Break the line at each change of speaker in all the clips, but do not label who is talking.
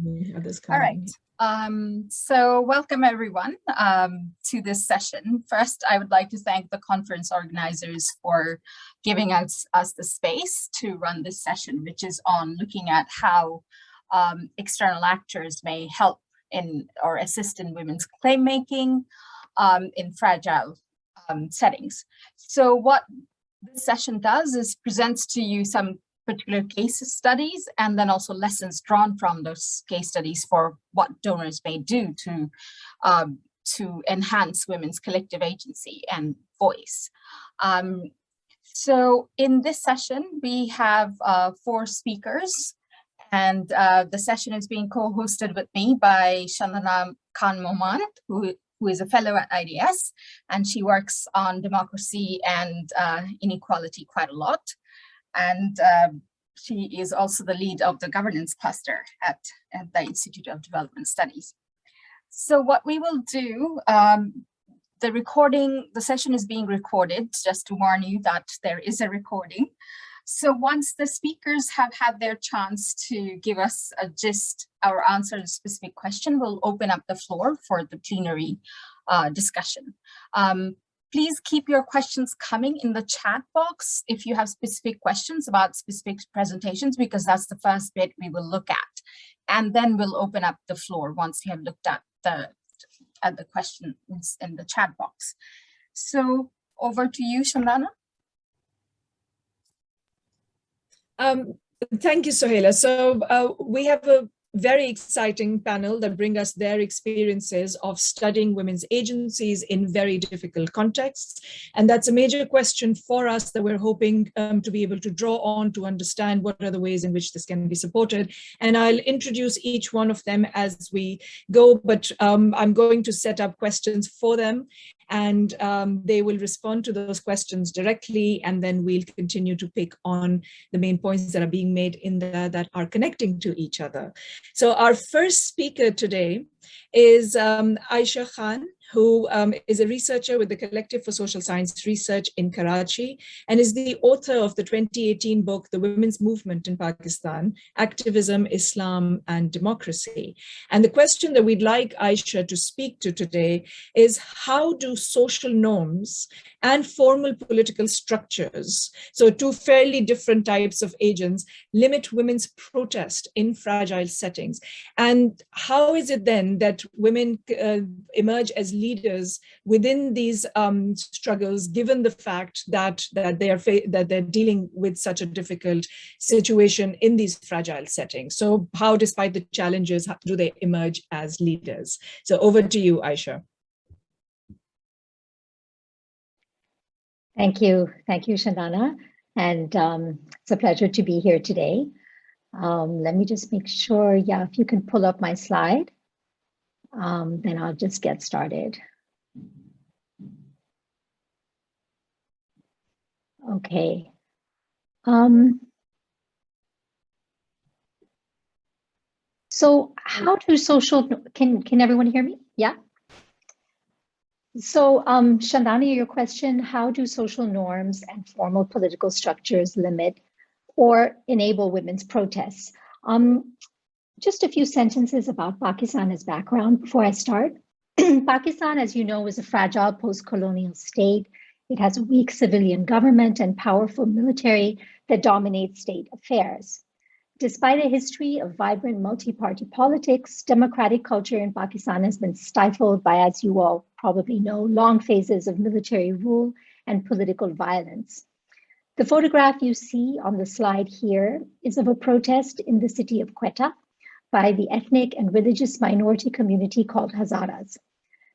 All right. So welcome everyone to this session. First, I would like to thank the conference organizers for giving us the space to run this session, which is on looking at how external actors may help in or assist in women's claim making in fragile settings. So what this session does is presents to you some particular case studies and then also lessons drawn from those case studies for what donors may do to enhance women's collective agency and voice. So in this session, we have 4 speakers, and the session is being co-hosted with me by Chandana Khan Moman, who is a fellow at IDS, and she works on democracy and inequality quite a lot. And she is also the lead of the governance cluster at the Institute of Development Studies. So what we will do, the session is being recorded, just to warn you that there is a recording. So once the speakers have had their chance to give us a gist or answer a specific question, we'll open up the floor for the plenary discussion. Please keep your questions coming in the chat box if you have specific questions about specific presentations, because that's the first bit we will look at. And then we'll open up the floor once we have looked at the questions in the chat box. So over to you, Chandana.
Thank you, Sohaila. So we have a very exciting panel that bring us their experiences of studying women's agencies in very difficult contexts. And that's a major question for us that we're hoping to be able to draw on to understand what are the ways in which this can be supported. And I'll introduce each one of them as we go, but I'm going to set up questions for them, and they will respond to those questions directly, and then we'll continue to pick on the main points that are being made in there that are connecting to each other. So our first speaker today is Aisha Khan, who is a researcher with the Collective for Social Science Research in Karachi, and is the author of the 2018 book, The Women's Movement in Pakistan, Activism, Islam, and Democracy. And the question that we'd like Aisha to speak to today is, how do social norms and formal political structures, so 2 fairly different types of agents, limit women's protest in fragile settings? And how is it then that women emerge as leaders within these struggles, given the fact that they're dealing with such a difficult situation in these fragile settings? So how, despite the challenges, do they emerge as leaders? So over to you, Aisha.
Thank you, Chandana, and it's a pleasure to be here today. Let me just make sure, if you can pull up my slide. Then I'll just get started. Okay. So how do social, can everyone hear me? Yeah. So Chandana, your question, how do social norms and formal political structures limit or enable women's protests? Just a few sentences about Pakistan as background before I start. Pakistan, as you know, is a fragile post-colonial state. It has a weak civilian government and powerful military that dominates state affairs. Despite a history of vibrant multi-party politics, democratic culture in Pakistan has been stifled by, as you all probably know, long phases of military rule and political violence. The photograph you see on the slide here is of a protest in the city of Quetta by the ethnic and religious minority community called Hazaras.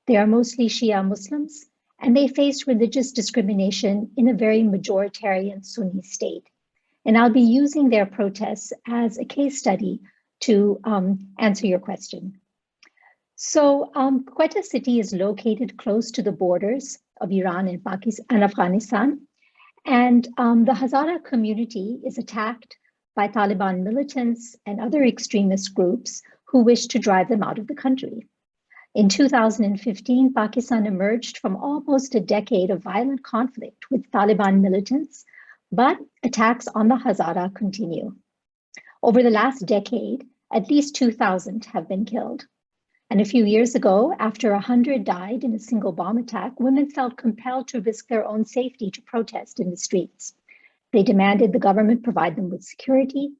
They are mostly Shia Muslims, and they face religious discrimination in a very majoritarian Sunni state. And I'll be using their protests as a case study to answer your question. So Quetta city is located close to the borders of Iran and Pakistan and Afghanistan. And the Hazara community is attacked by Taliban militants and other extremist groups who wish to drive them out of the country. In 2015, Pakistan emerged from almost a decade of violent conflict with Taliban militants, but attacks on the Hazara continue. Over the last decade, At least 2,000 have been killed. And a few years ago, after 100 died in a single bomb attack, women felt compelled to risk their own safety to protest in the streets. They demanded the government provide them with security.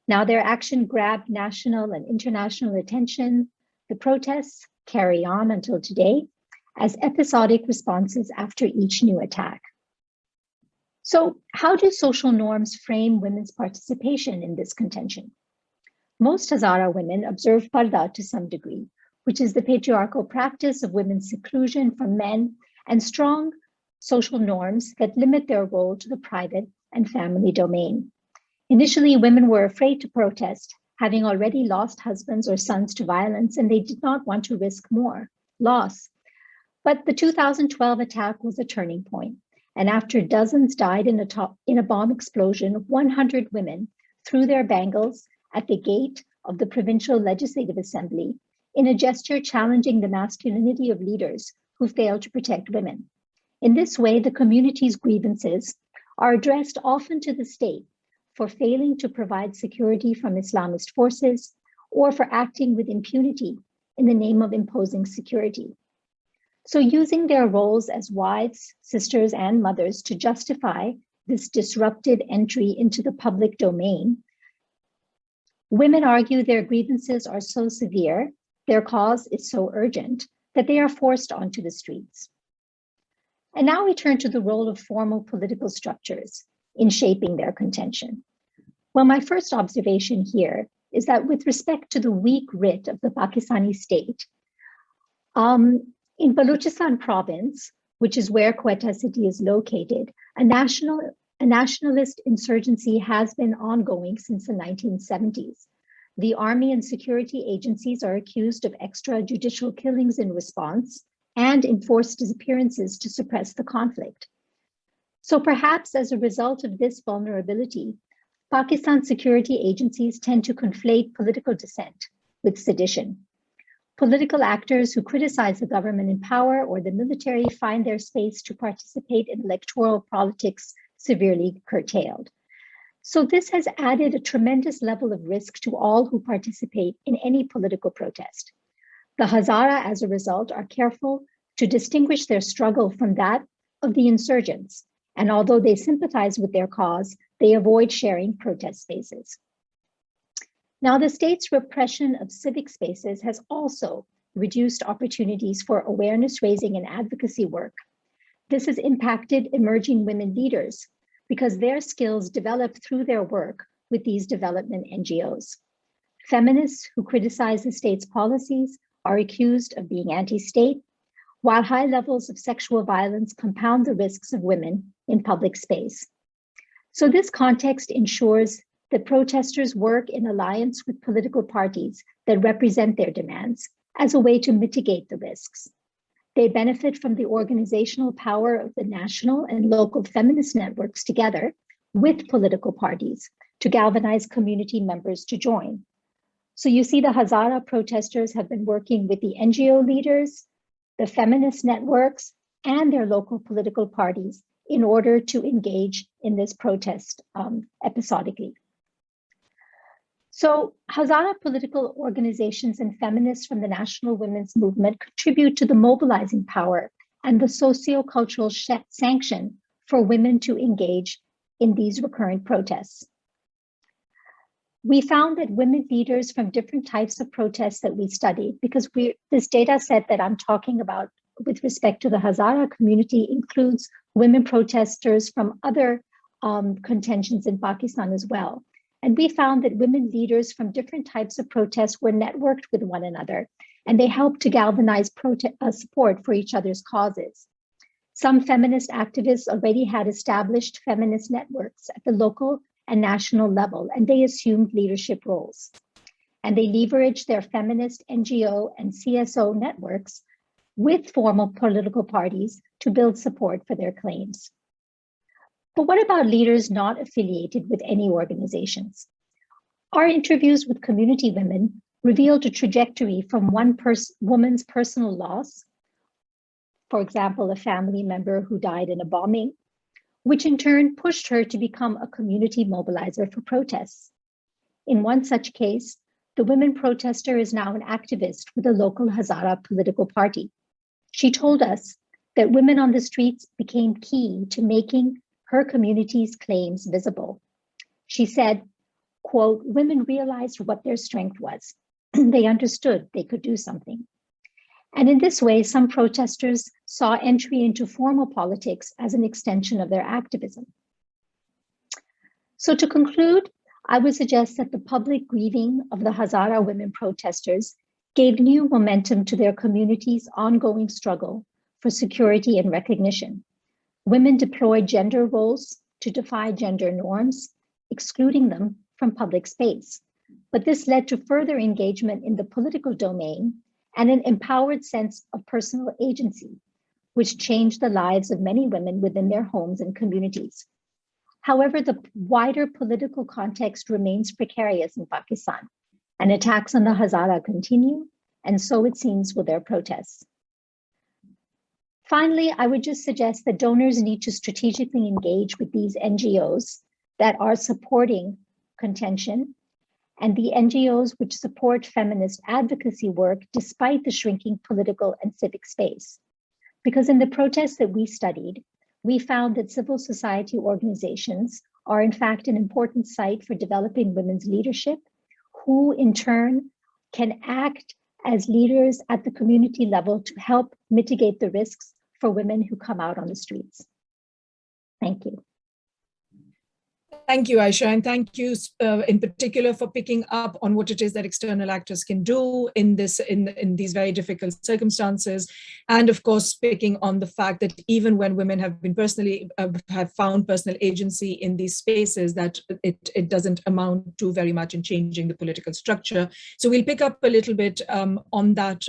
Now their action grabbed national and international attention. The protests carry on until today as episodic responses after each new attack. So how do social norms frame women's participation in this contention? Most Hazara women observe parda to some degree, which is the patriarchal practice of women's seclusion from men and strong social norms that limit their role to the private and family domain. Initially, women were afraid to protest, having already lost husbands or sons to violence, and they did not want to risk more loss. But the 2012 attack was a turning point, and after dozens died in a bomb explosion, 100 women threw their bangles at the gate of the Provincial Legislative Assembly in a gesture challenging the masculinity of leaders who failed to protect women. In this way, the community's grievances are addressed often to the state for failing to provide security from Islamist forces or for acting with impunity in the name of imposing security. So using their roles as wives, sisters, and mothers to justify this disruptive entry into the public domain, women argue their grievances are so severe, their cause is so urgent, that they are forced onto the streets. And now we turn to the role of formal political structures in shaping their contention. Well, my first observation here is that with respect to the weak writ of the Pakistani state, in Balochistan province, which is where Quetta city is located, a nationalist insurgency has been ongoing since the 1970s. The army and security agencies are accused of extrajudicial killings in response and enforced disappearances to suppress the conflict. So perhaps as a result of this vulnerability, Pakistan security agencies tend to conflate political dissent with sedition. Political actors who criticize the government in power or the military find their space to participate in electoral politics severely curtailed. So this has added a tremendous level of risk to all who participate in any political protest. The Hazara, as a result, are careful to distinguish their struggle from that of the insurgents. And although they sympathize with their cause, they avoid sharing protest spaces. Now, the state's repression of civic spaces has also reduced opportunities for awareness raising and advocacy work. This has impacted emerging women leaders because their skills develop through their work with these development NGOs. Feminists who criticize the state's policies are accused of being anti-state, while high levels of sexual violence compound the risks of women in public space. So this context ensures that protesters work in alliance with political parties that represent their demands as a way to mitigate the risks. They benefit from the organizational power of the national and local feminist networks together with political parties to galvanize community members to join. So you see the Hazara protesters have been working with the NGO leaders, the feminist networks, and their local political parties in order to engage in this protest episodically. So Hazara political organizations and feminists from the national women's movement contribute to the mobilizing power and the socio-cultural sanction for women to engage in these recurrent protests. We found that women leaders from different types of protests that we studied, because this data set that I'm talking about with respect to the Hazara community includes women protesters from other contentions in Pakistan as well. And we found that women leaders from different types of protests were networked with one another, and they helped to galvanize support for each other's causes. Some feminist activists already had established feminist networks at the local and national level, and they assumed leadership roles. And they leveraged their feminist NGO and CSO networks with formal political parties to build support for their claims. But what about leaders not affiliated with any organizations? Our interviews with community women revealed a trajectory from one woman's personal loss, for example, a family member who died in a bombing, which in turn pushed her to become a community mobilizer for protests. In one such case, The women protester is now an activist with a local Hazara political party. She told us that women on the streets became key to making her community's claims visible. She said, quote, women realized what their strength was. They understood they could do something. And in this way, some protesters saw entry into formal politics as an extension of their activism. So to conclude, I would suggest that the public grieving of the Hazara women protesters gave new momentum to their community's ongoing struggle for security and recognition. Women deployed gender roles to defy gender norms, excluding them from public space. But this led to further engagement in the political domain and an empowered sense of personal agency, which changed the lives of many women within their homes and communities. However, the wider political context remains precarious in Pakistan, and attacks on the Hazara continue, and so it seems with their protests. Finally, I would just suggest that donors need to strategically engage with these NGOs that are supporting contention, and the NGOs which support feminist advocacy work despite the shrinking political and civic space. Because in the protests that we studied, we found that civil society organizations are in fact an important site for developing women's leadership, who in turn can act as leaders at the community level to help mitigate the risks for women who come out on the streets. Thank you.
Thank you, Aisha, and thank you in particular for picking up on what it is that external actors can do in these very difficult circumstances, and of course picking on the fact that even when women have been have found personal agency in these spaces, that it doesn't amount to very much in changing the political structure. So we'll pick up a little bit on that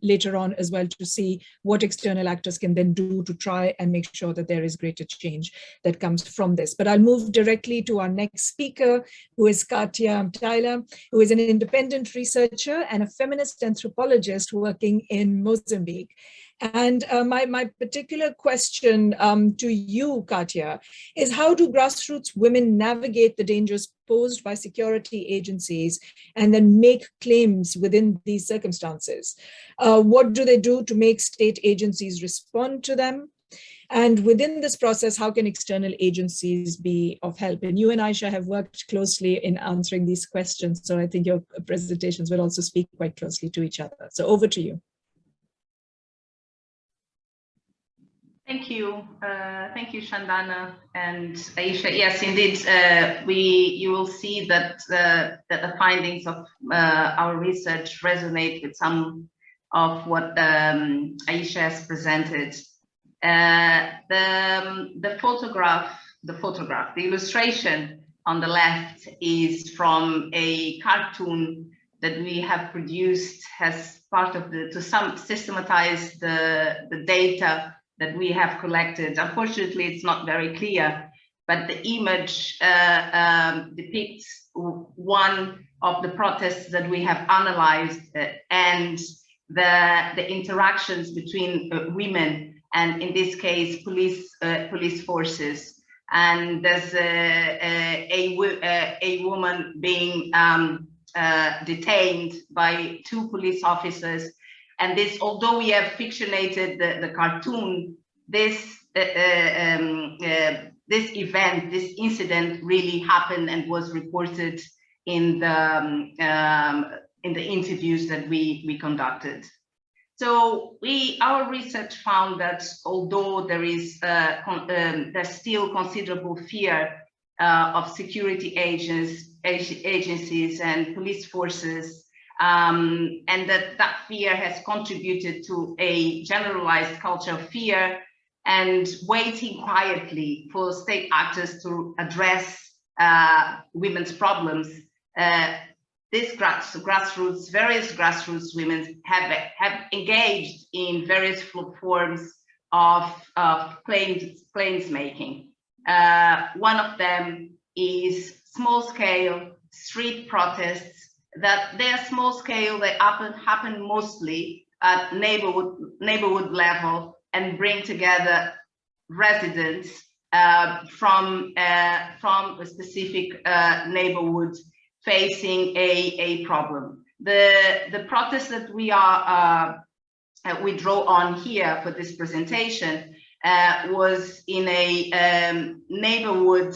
later on as well, to see what external actors can then do to try and make sure that there is greater change that comes from this. But I'll move directly to our next speaker, who is Katya Tyler, who is an independent researcher and a feminist anthropologist working in Mozambique. And my particular question to you, Katya, is how do grassroots women navigate the dangers posed by security agencies and then make claims within these circumstances? What do they do to make state agencies respond to them? And within this process, how can external agencies be of help? And you and Aisha have worked closely in answering these questions, so I think your presentations will also speak quite closely to each other. So over to you.
Thank you, Shandana and Aisha. Yes, indeed, you will see that the findings of our research resonate with some of what Aisha has presented. The illustration on the left is from a cartoon that we have produced as part of to systematize the data that we have collected. Unfortunately, it's not very clear, but the image depicts one of the protests that we have analyzed and the interactions between women, and in this case, police forces. And there's a woman being detained by two police officers. And this, although we have fictionated the cartoon, this incident really happened and was reported in the interviews that we conducted. So our research found that although there is there's still considerable fear of security agencies and police forces, and that fear has contributed to a generalized culture of fear and waiting quietly for state actors to address women's problems. Various grassroots women have engaged in various forms of claims making. One of them is small-scale street protests. That they are small-scale. They happen mostly at neighborhood level and bring together residents from a specific neighborhood, facing a problem. The protest that we draw on here for this presentation was in a neighborhood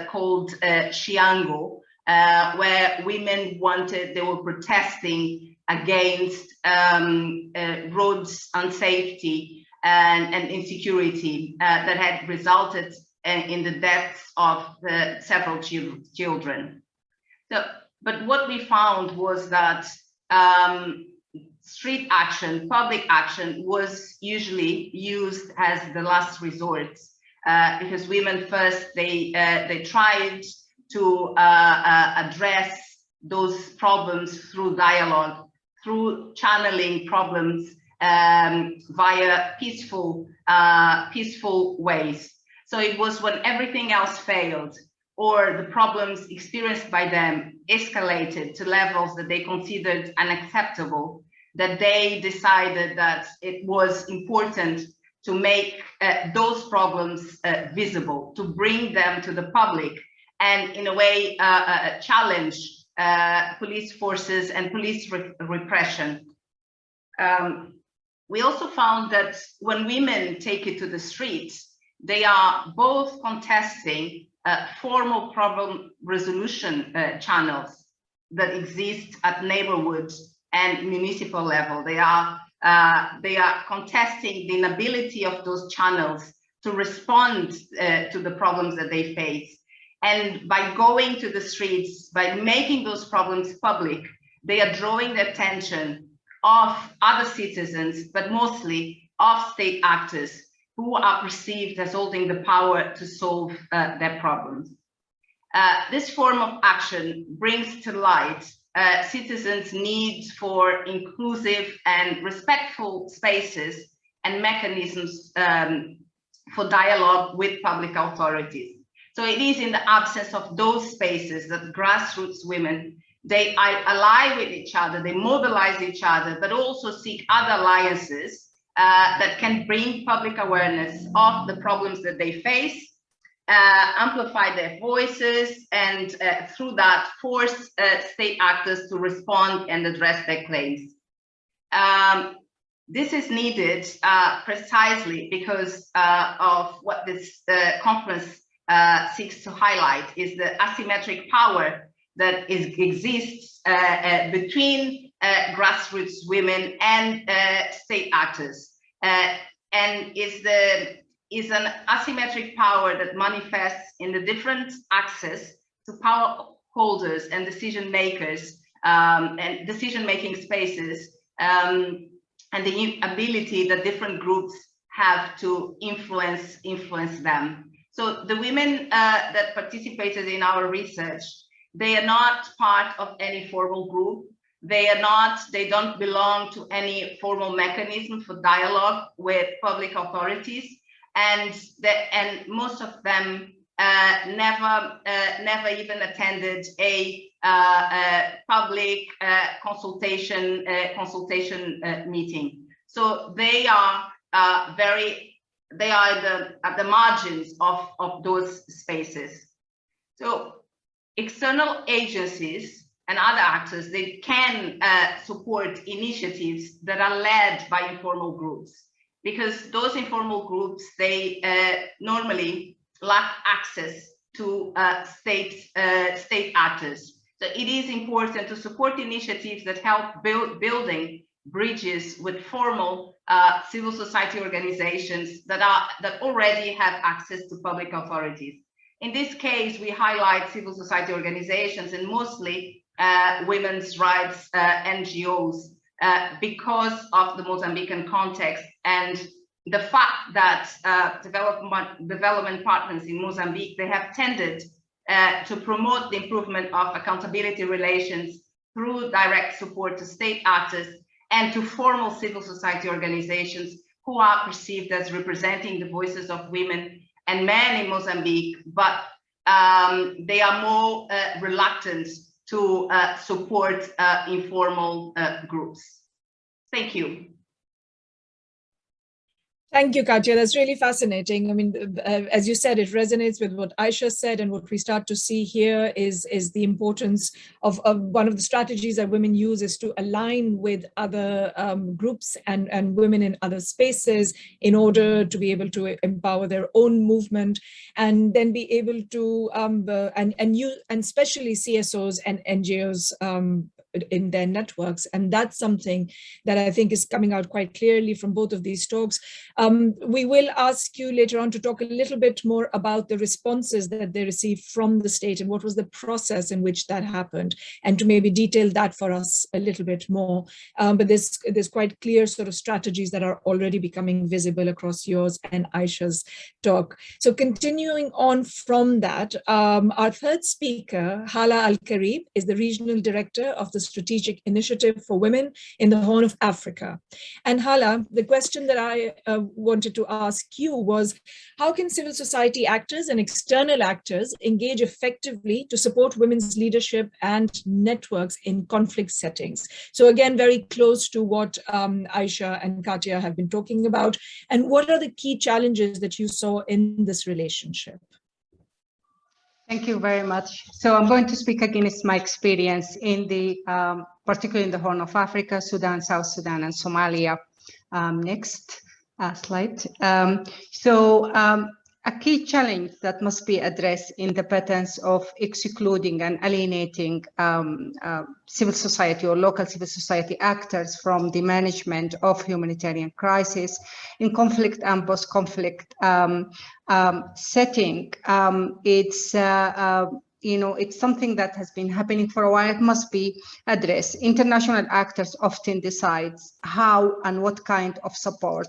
called Chiango, where women they were protesting against roads unsafety and insecurity that had resulted in the deaths of several children. So, but what we found was that street action, public action, was usually used as the last resort, because women first they tried to address those problems through dialogue, through channeling problems via peaceful ways. So it was when everything else failed, or the problems experienced by them escalated to levels that they considered unacceptable, that they decided that it was important to make those problems visible, to bring them to the public, and in a way challenge police forces and police repression. We also found that when women take it to the streets, they are both contesting formal problem resolution channels that exist at neighborhood and municipal level. They are contesting the inability of those channels to respond to the problems that they face. And by going to the streets, by making those problems public, they are drawing the attention of other citizens, but mostly of state actors who are perceived as holding the power to solve their problems. This form of action brings to light citizens' need for inclusive and respectful spaces and mechanisms for dialogue with public authorities. So it is in the absence of those spaces that grassroots women, they ally with each other, they mobilize each other, but also seek other alliances that can bring public awareness of the problems that they face, amplify their voices, and through that force state actors to respond and address their claims. This is needed precisely because of what this conference seeks to highlight is the asymmetric power that exists between grassroots women and state actors, and is an asymmetric power that manifests in the different access to power holders and decision makers and decision-making spaces, and the ability that different groups have to influence them. So the women that participated in our research, they are not part of any formal group. They don't belong to any formal mechanism for dialogue with public authorities, and most of them never even attended a public consultation meeting. So they are at the margins of those spaces. So external agencies and other actors, they can support initiatives that are led by informal groups, because those informal groups, they normally lack access to state actors. So it is important to support initiatives that help building bridges with formal civil society organizations that already have access to public authorities. In this case, we highlight civil society organizations and mostly women's rights NGOs because of the Mozambican context and the fact that development partners in Mozambique, they have tended to promote the improvement of accountability relations through direct support to state actors and to formal civil society organizations who are perceived as representing the voices of women and men in Mozambique, but they are more reluctant to support informal groups. Thank you.
Thank you, Katya. That's really fascinating. I mean, as you said, it resonates with what Aisha said, and what we start to see here is the importance of one of the strategies that women use is to align with other groups and women in other spaces in order to be able to empower their own movement, and then be able to and especially CSOs and NGOs in their networks. And that's something that I think is coming out quite clearly from both of these talks. We will ask you later on to talk a little bit more about the responses that they received from the state and what was the process in which that happened, and to maybe detail that for us a little bit more. But there's quite clear sort of strategies that are already becoming visible across yours and Aisha's talk. So continuing on from that, our third speaker, Hala Al-Karib, is the Regional Director of the Strategic Initiative for Women in the Horn of Africa. And Hala, the question that I wanted to ask you was, how can civil society actors and external actors engage effectively to support women's leadership and networks in conflict settings? So again, very close to what Aisha and Katya have been talking about. And what are the key challenges that you saw in this relationship?
Thank you very much. So I'm going to speak against my experience in the, particularly in the Horn of Africa, Sudan, South Sudan, and Somalia. Next slide. A key challenge that must be addressed in the patterns of excluding and alienating civil society or local civil society actors from the management of humanitarian crisis in conflict and post-conflict setting. It's something that has been happening for a while. It must be addressed. International actors often decide how and what kind of support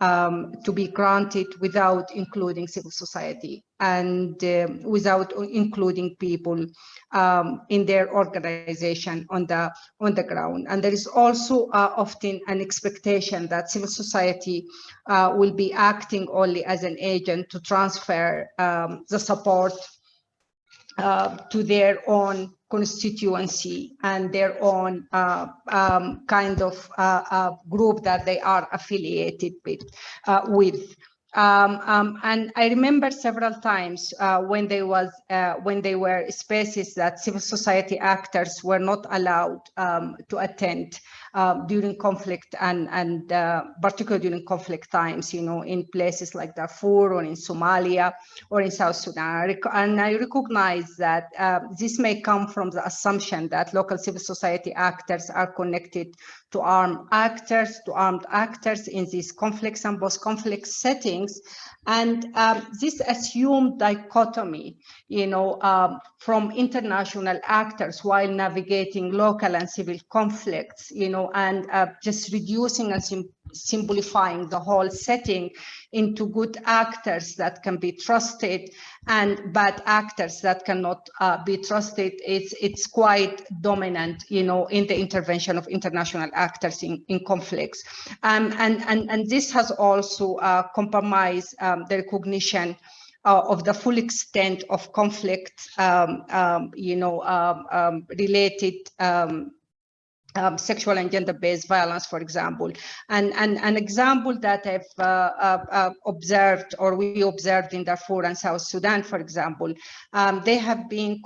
to be granted without including civil society and without including people in their organization on the ground. And there is also often an expectation that civil society will be acting only as an agent to transfer the support to their own constituency and their own kind of group that they are affiliated with. And I remember several times when there were spaces that civil society actors were not allowed to attend during conflict and particularly during conflict times, in places like Darfur or in Somalia or in South Sudan. And I recognize that this may come from the assumption that local civil society actors are connected to armed actors in these conflicts and post-conflict settings. And this assumed dichotomy, from international actors while navigating local and civil conflicts, and just reducing and simplifying the whole setting into good actors that can be trusted and bad actors that cannot be trusted. It's quite dominant, in the intervention of international actors in conflicts. And this has also compromised the recognition of the full extent of conflict, related sexual and gender-based violence, for example. And an example that I've observed, or we observed in Darfur and South Sudan, for example, they have been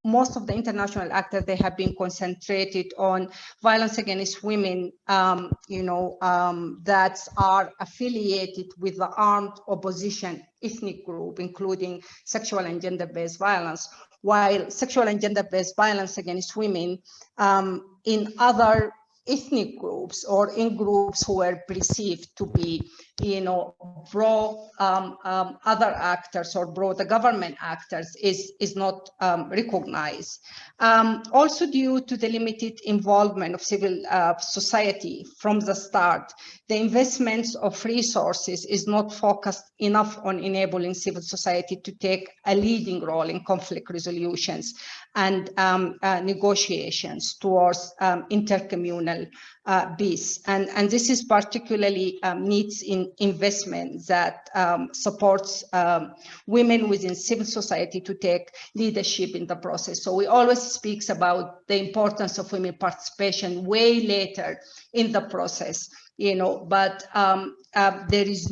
most of the international actors, they have been concentrated on violence against women, that are affiliated with the armed opposition ethnic group, including sexual and gender-based violence, while sexual and gender-based violence against women in other ethnic groups or in groups who were perceived to be, pro other actors or pro the government actors is not recognized. Also due to the limited involvement of civil society from the start, the investments of resources is not focused enough on enabling civil society to take a leading role in conflict resolutions and negotiations towards intercommunal peace. And this is particularly needs in investment that supports women within civil society to take leadership in the process. So we always speak about the importance of women participation way later in the process, but there is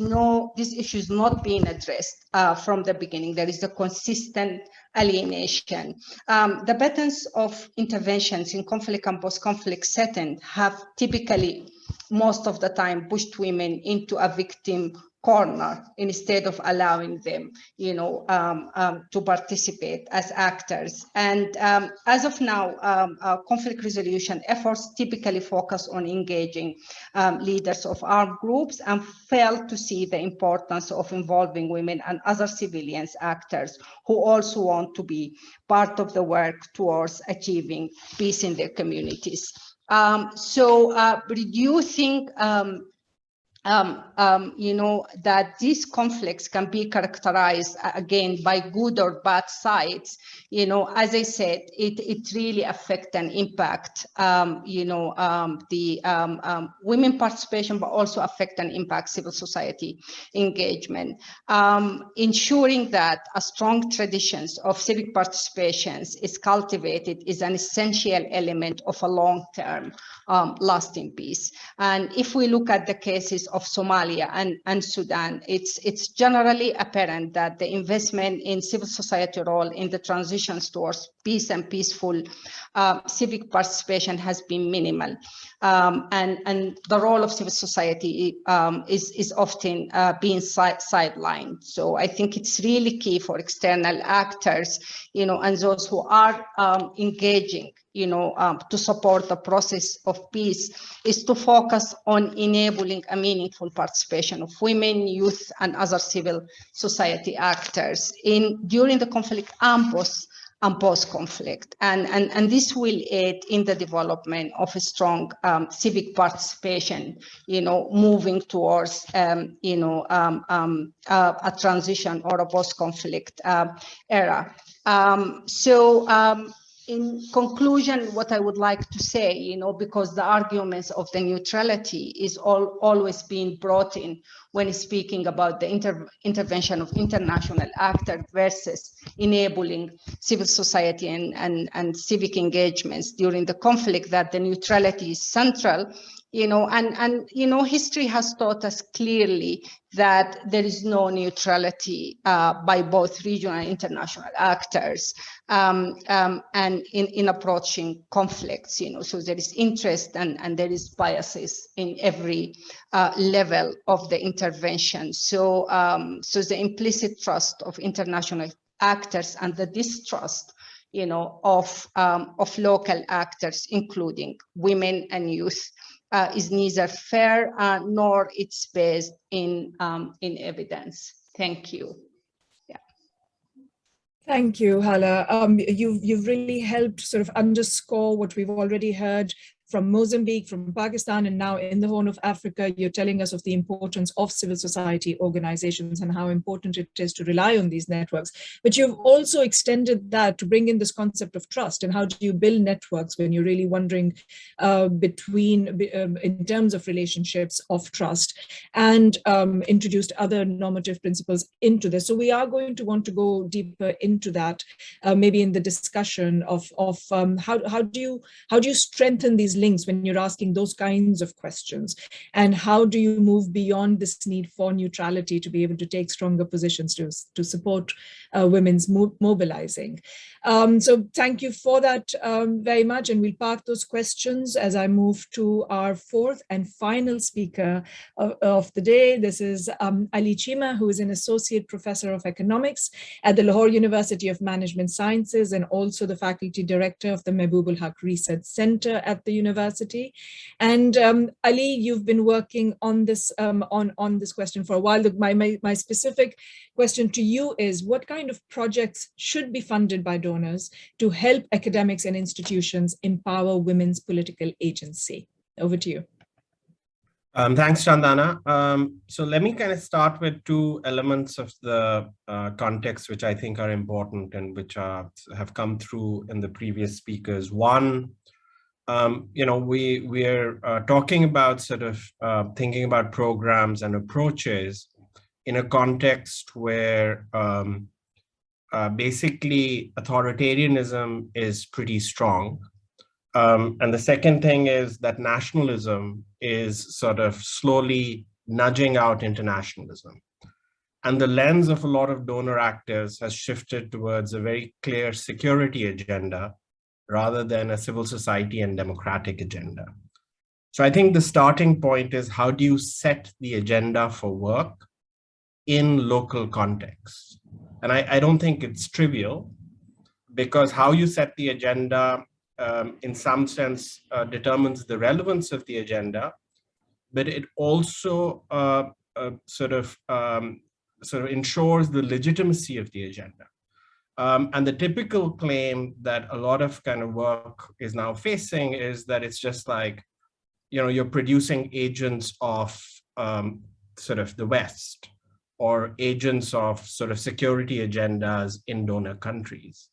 this issue is not being addressed from the beginning. There is a consistent alienation. The patterns of interventions in conflict and post-conflict settings have typically, most of the time, pushed women into a victim corner instead of allowing them, to participate as actors. And as of now, conflict resolution efforts typically focus on engaging leaders of armed groups and fail to see the importance of involving women and other civilians actors who also want to be part of the work towards achieving peace in their communities. So do you think that these conflicts can be characterized again by good or bad sides? As I said, it really affect and impact women participation, but also affect and impact civil society engagement. Ensuring that a strong traditions of civic participations is cultivated is an essential element of a long-term lasting peace. And if we look at the cases of Somalia and Sudan, it's generally apparent that the investment in civil society role in the transitions towards peace and peaceful civic participation has been minimal. And the role of civil society is often being sidelined. So I think it's really key for external actors, and those who are engaging, to support the process of peace, is to focus on enabling a meaningful participation of women, youth, and other civil society actors during the conflict and post-conflict. And this will aid in the development of a strong civic participation, moving towards, a transition or a post-conflict era. In conclusion, what I would like to say, because the arguments of the neutrality is always being brought in when speaking about the intervention of international actors versus enabling civil society and civic engagements during the conflict, that the neutrality is central. History has taught us clearly that there is no neutrality by both regional and international actors and in approaching conflicts. So there is interest and there is biases in every level of the intervention. So the implicit trust of international actors and the distrust of local actors, including women and youth, is neither fair nor it's based in evidence. Thank you. Yeah.
Thank you, Hala. You've really helped sort of underscore what we've already heard from Mozambique, from Pakistan, and now in the Horn of Africa. You're telling us of the importance of civil society organizations and how important it is to rely on these networks. But you've also extended that to bring in this concept of trust, and how do you build networks when you're really wondering in terms of relationships of trust, and introduced other normative principles into this. So we are going to want to go deeper into that, maybe in the discussion of how do you strengthen these links when you're asking those kinds of questions, and how do you move beyond this need for neutrality to be able to take stronger positions to support women's mobilizing. So thank you for that very much, and we'll park those questions as I move to our fourth and final speaker of the day. This is Ali Chima, who is an associate professor of economics at the Lahore University of Management Sciences and also the faculty director of the Mehboob ul Haq Research Center at the university. And Ali, you've been working on this on this question for a while. My specific question to you is, what kind of projects should be funded by donors to help academics and institutions empower women's political agency? Over to you.
Thanks, Chandana. So let me kind of start with two elements of the context which I think are important and which have come through in the previous speakers. One, we're talking about sort of thinking about programs and approaches in a context where basically authoritarianism is pretty strong. And the second thing is that nationalism is sort of slowly nudging out internationalism. And the lens of a lot of donor actors has shifted towards a very clear security agenda rather than a civil society and democratic agenda. So I think the starting point is, how do you set the agenda for work in local contexts? And I don't think it's trivial, because how you set the agenda in some sense determines the relevance of the agenda, but it also sort of ensures the legitimacy of the agenda. And the typical claim that a lot of kind of work is now facing is that it's just like, you're producing agents of sort of the West, or agents of sort of security agendas in donor countries.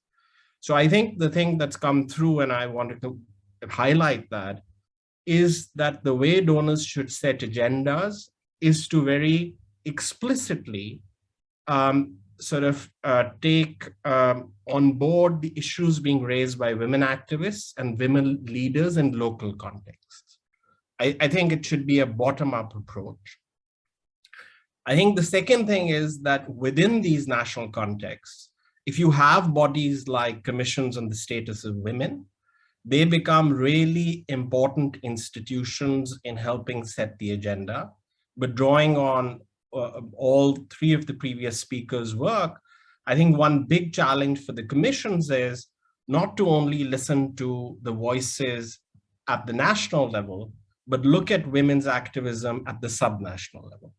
So I think the thing that's come through, and I wanted to highlight that, is that the way donors should set agendas is to very explicitly take on board the issues being raised by women activists and women leaders in local contexts. I think it should be a bottom-up approach. I think the second thing is that within these national contexts, if you have bodies like commissions on the status of women, they become really important institutions in helping set the agenda. But drawing on all three of the previous speakers' work, I think one big challenge for the commissions is not to only listen to the voices at the national level, but look at women's activism at the subnational level.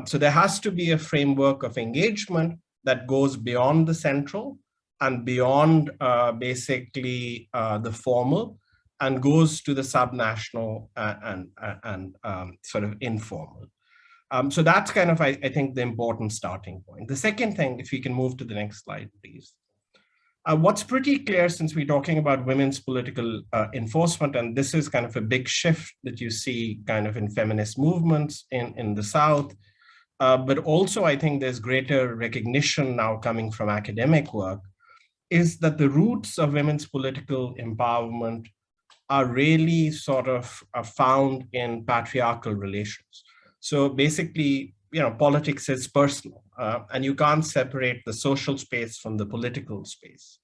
So there has to be a framework of engagement that goes beyond the central and beyond basically the formal, and goes to the subnational and sort of informal. So that's kind of, I think, the important starting point. The second thing, if we can move to the next slide, please. What's pretty clear, since we're talking about women's political enforcement, and this is kind of a big shift that you see kind of in feminist movements in the South, but also I think there's greater recognition now coming from academic work, is that the roots of women's political empowerment are really sort of found in patriarchal relations. So basically, politics is personal, and you can't separate the social space from the political space.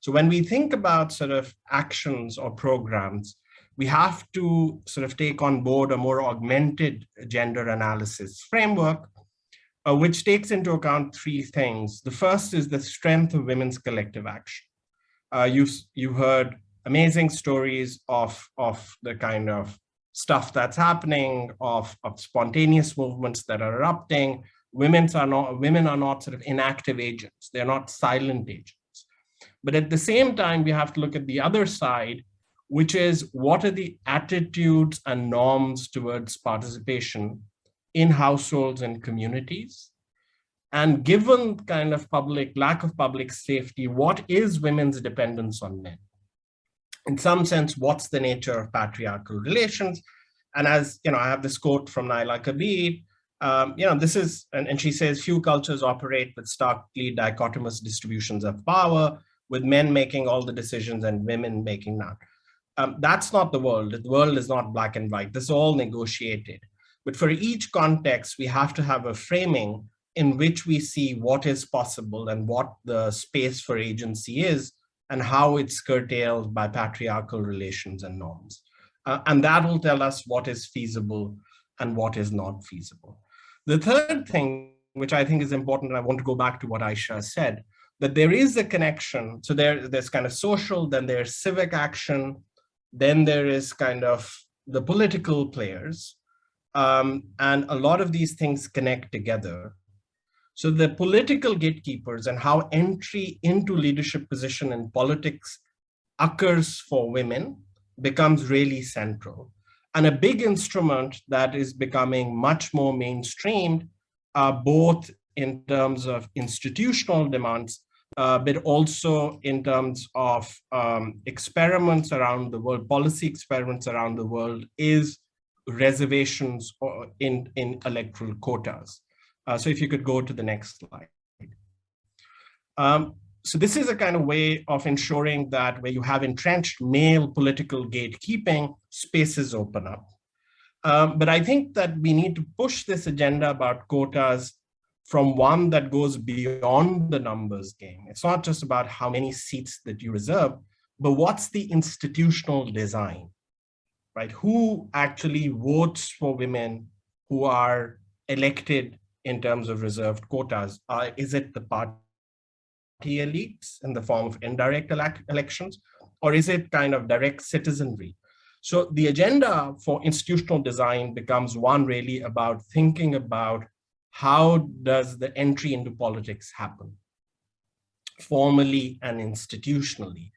So when we think about sort of actions or programs, we have to sort of take on board a more augmented gender analysis framework, which takes into account three things. The first is the strength of women's collective action. You heard amazing stories of the kind of stuff that's happening, of spontaneous movements that are erupting. Women are not sort of inactive agents. They're not silent agents. But at the same time, we have to look at the other side, which is, what are the attitudes and norms towards participation in households and communities? And given kind of lack of public safety, what is women's dependence on men? In some sense, what's the nature of patriarchal relations? And as I have this quote from Naila Kabir, this is, and she says, few cultures operate with starkly dichotomous distributions of power, with men making all the decisions and women making none. That's not the world. The world is not black and white. This is all negotiated. But for each context, we have to have a framing in which we see what is possible and what the space for agency is, and how it's curtailed by patriarchal relations and norms. And that will tell us what is feasible and what is not feasible. The third thing, which I think is important, and I want to go back to what Aisha said, that there is a connection. So there's kind of social, then there's civic action, then there is kind of the political players, and a lot of these things connect together. So the political gatekeepers and how entry into leadership position in politics occurs for women becomes really central. And a big instrument that is becoming much more mainstreamed, both in terms of institutional demands, but also in terms of experiments around the world, policy experiments around the world, is reservations in electoral quotas. So if you could go to the next slide. So this is a kind of way of ensuring that where you have entrenched male political gatekeeping, spaces open up. But I think that we need to push this agenda about quotas from one that goes beyond the numbers game. It's not just about how many seats that you reserve, but what's the institutional design, right? Who actually votes for women who are elected in terms of reserved quotas? Is it the party elites in the form of indirect elections, or is it kind of direct citizenry? So the agenda for institutional design becomes one really about thinking about how does the entry into politics happen, formally and institutionally.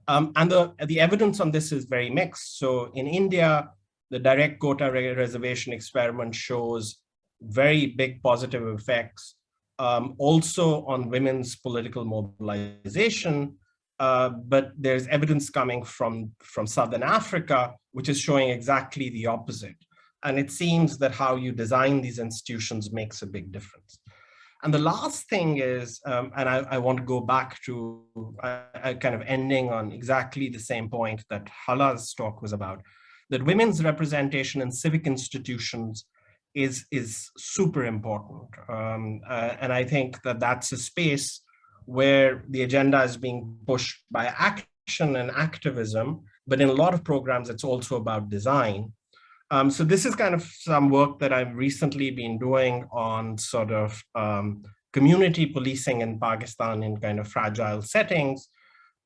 And the evidence on this is very mixed. So in India, the direct quota reservation experiment shows very big positive effects, also on women's political mobilization. But there's evidence coming from Southern Africa, which is showing exactly the opposite. And it seems that how you design these institutions makes a big difference. And the last thing is, and I want to go back to kind of ending on exactly the same point that Hala's talk was about, that women's representation in civic institutions is super important. And I think that that's a space where the agenda is being pushed by action and activism, but in a lot of programs, it's also about design. So this is kind of some work that I've recently been doing on sort of community policing in Pakistan in kind of fragile settings.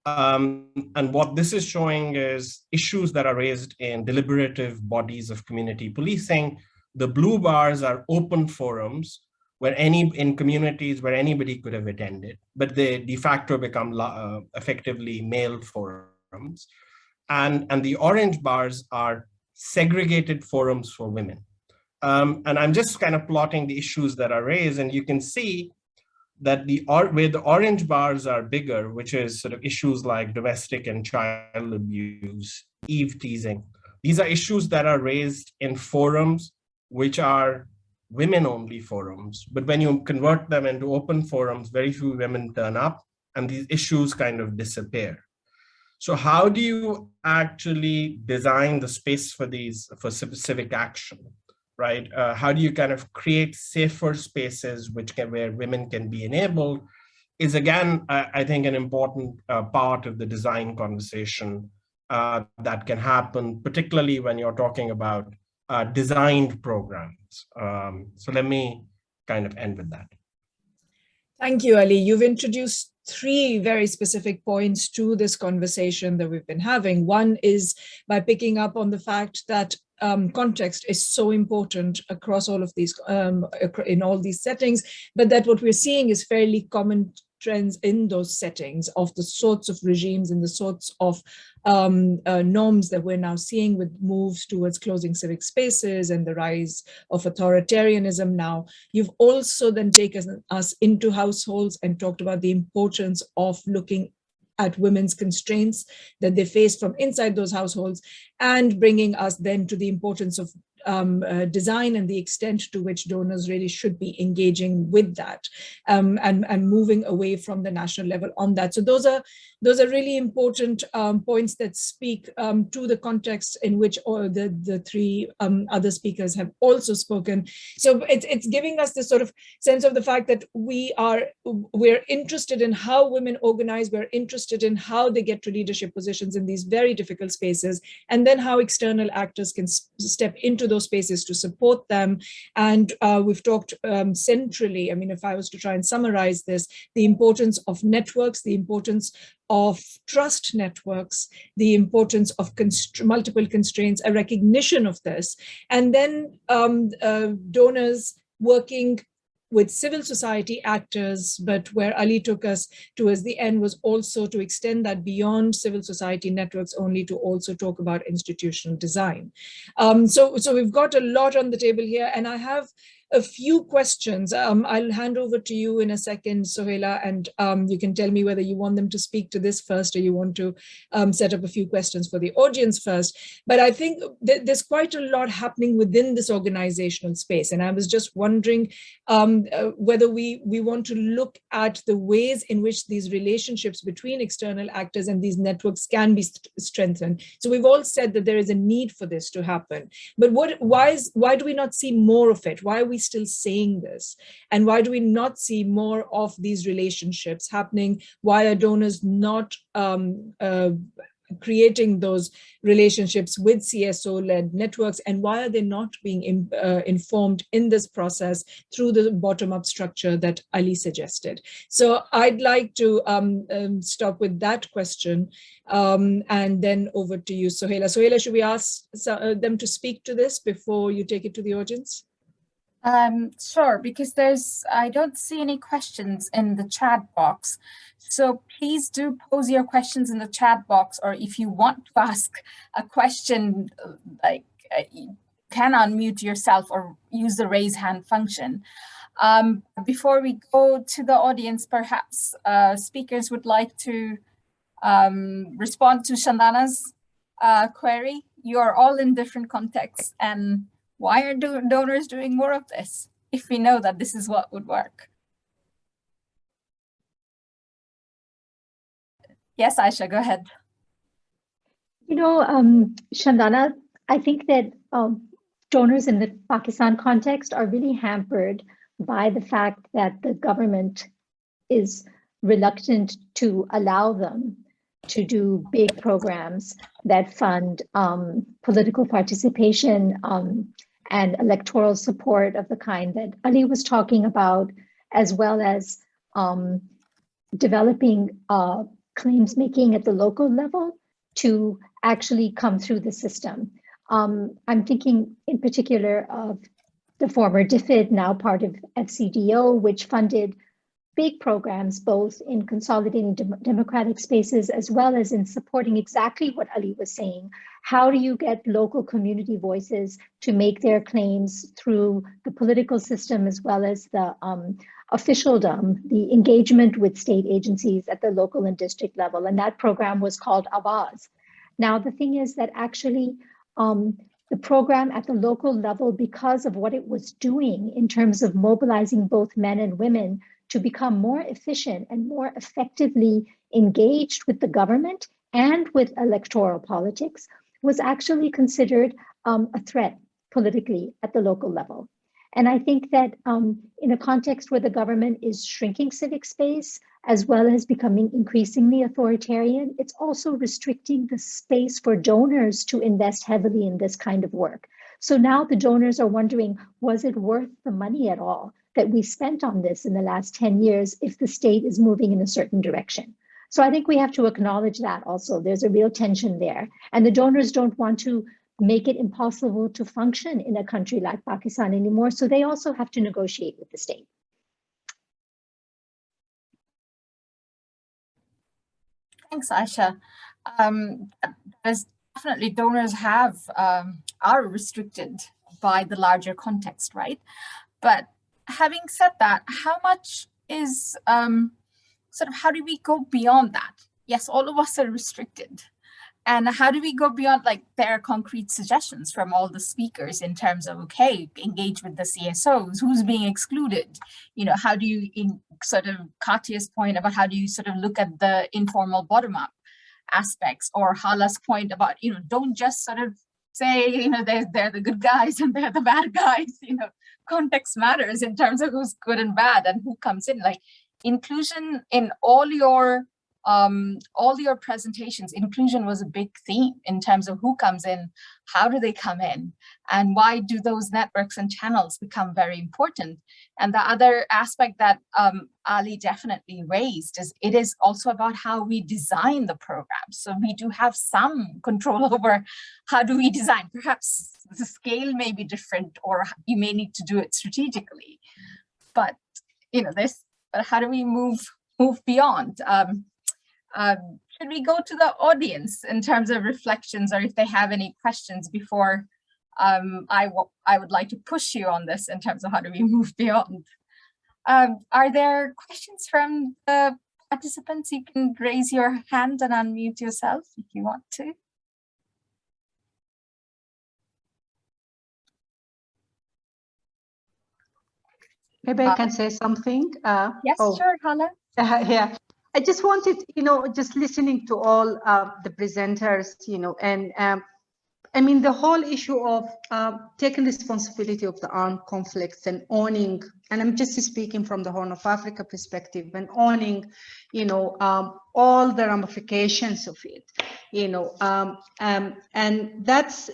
And what this is showing is issues that are raised in deliberative bodies of community policing. The blue bars are open forums where in communities where anybody could have attended, but they de facto become effectively male forums. And the orange bars are segregated forums for women. And I'm just kind of plotting the issues that are raised, and you can see that where the orange bars are bigger, which is sort of issues like domestic and child abuse, eve teasing. These are issues that are raised in forums which are women-only forums. But when you convert them into open forums, very few women turn up, and these issues kind of disappear. So how do you actually design the space for for civic action, right? How do you kind of create safer spaces where women can be enabled is, again, I think, an important part of the design conversation that can happen, particularly when you're talking about designed programs. So let me kind of end with that.
Thank you, Ali. You've introduced three very specific points to this conversation that we've been having. One is by picking up on the fact that context is so important across all of these, in all these settings, but that what we're seeing is fairly common trends in those settings of the sorts of regimes and the sorts of norms that we're now seeing with moves towards closing civic spaces and the rise of authoritarianism now. You've also then taken us into households and talked about the importance of looking at women's constraints that they face from inside those households, and bringing us then to the importance of design and the extent to which donors really should be engaging with that, and moving away from the national level on that. So those are really important points that speak to the context in which all the three other speakers have also spoken. So it's giving us this sort of sense of the fact that we're interested in how women organize, we're interested in how they get to leadership positions in these very difficult spaces, and then how external actors can step into those spaces to support them. And we've talked centrally, I mean, if I was to try and summarize this, the importance of networks, the importance of trust networks, the importance of multiple constraints, a recognition of this, and then donors working with civil society actors, but where Ali took us towards the end was also to extend that beyond civil society networks only to also talk about institutional design. So we've got a lot on the table here, and I have a few questions. I'll hand over to you in a second, Sohaila, and you can tell me whether you want them to speak to this first or you want to set up a few questions for the audience first. But I think there's quite a lot happening within this organizational space. And I was just wondering whether we want to look at the ways in which these relationships between external actors and these networks can be strengthened. So we've all said that there is a need for this to happen. But why do we not see more of it? Why are we still saying this? And why do we not see more of these relationships happening? Why are donors not creating those relationships with CSO-led networks, and why are they not being informed in this process through the bottom-up structure that Ali suggested? So I'd like to stop with that question, and then over to you, Sohaila. Sohaila, should we ask them to speak to this before you take it to the audience?
Sure, because I don't see any questions in the chat box. So please do pose your questions in the chat box, or if you want to ask a question, like you can unmute yourself or use the raise hand function. Before we go to the audience, perhaps speakers would like to respond to Chandana's query. You are all in different contexts, and why are donors doing more of this if we know that this is what would work? Yes, Aisha, go ahead.
You know, Chandana, I think that donors in the Pakistan context are really hampered by the fact that the government is reluctant to allow them to do big programs that fund political participation and electoral support of the kind that Ali was talking about, as well as developing claims making at the local level to actually come through the system. I'm thinking in particular of the former DFID, now part of FCDO, which funded big programs, both in consolidating democratic spaces, as well as in supporting exactly what Ali was saying. How do you get local community voices to make their claims through the political system, as well as the officialdom, the engagement with state agencies at the local and district level? And that program was called Awaz. Now, the thing is that actually the program at the local level, because of what it was doing in terms of mobilizing both men and women to become more efficient and more effectively engaged with the government and with electoral politics, was actually considered a threat politically at the local level. And I think that in a context where the government is shrinking civic space, as well as becoming increasingly authoritarian, it's also restricting the space for donors to invest heavily in this kind of work. So now the donors are wondering, was it worth the money at all that we spent on this in the last 10 years if the state is moving in a certain direction? So I think we have to acknowledge that also. There's a real tension there. And the donors don't want to make it impossible to function in a country like Pakistan anymore. So they also have to negotiate with the state.
Thanks, Aisha. Definitely donors are restricted by the larger context, right? But having said that, how much is how do we go beyond that? Yes, all of us are restricted. And how do we go beyond, like, there are concrete suggestions from all the speakers in terms of, okay, engage with the CSOs, who's being excluded? You know, how do you, in sort of Katya's point about how do you sort of look at the informal bottom-up aspects, or Hala's point about, you know, don't just sort of say, you know, they're the good guys and they're the bad guys. You know, context matters in terms of who's good and bad and who comes in. Like, inclusion in all your presentations, inclusion was a big theme in terms of who comes in, how do they come in, and why do those networks and channels become very important. And the other aspect that Ali definitely raised is it is also about how we design the program. So we do have some control over how do we design. Perhaps the scale may be different, or you may need to do it strategically. But, you know, how do we move beyond? Should we go to the audience in terms of reflections, or if they have any questions before I would like to push you on this in terms of how do we move beyond. Are there questions from the participants? You can raise your hand and unmute yourself if you want to.
Maybe I can say something.
Yes, sure, Hala.
Yeah, I just wanted, just listening to all the presenters, and I mean, the whole issue of taking responsibility of the armed conflicts and owning, and I'm just speaking from the Horn of Africa perspective, and owning, all the ramifications of it, and that's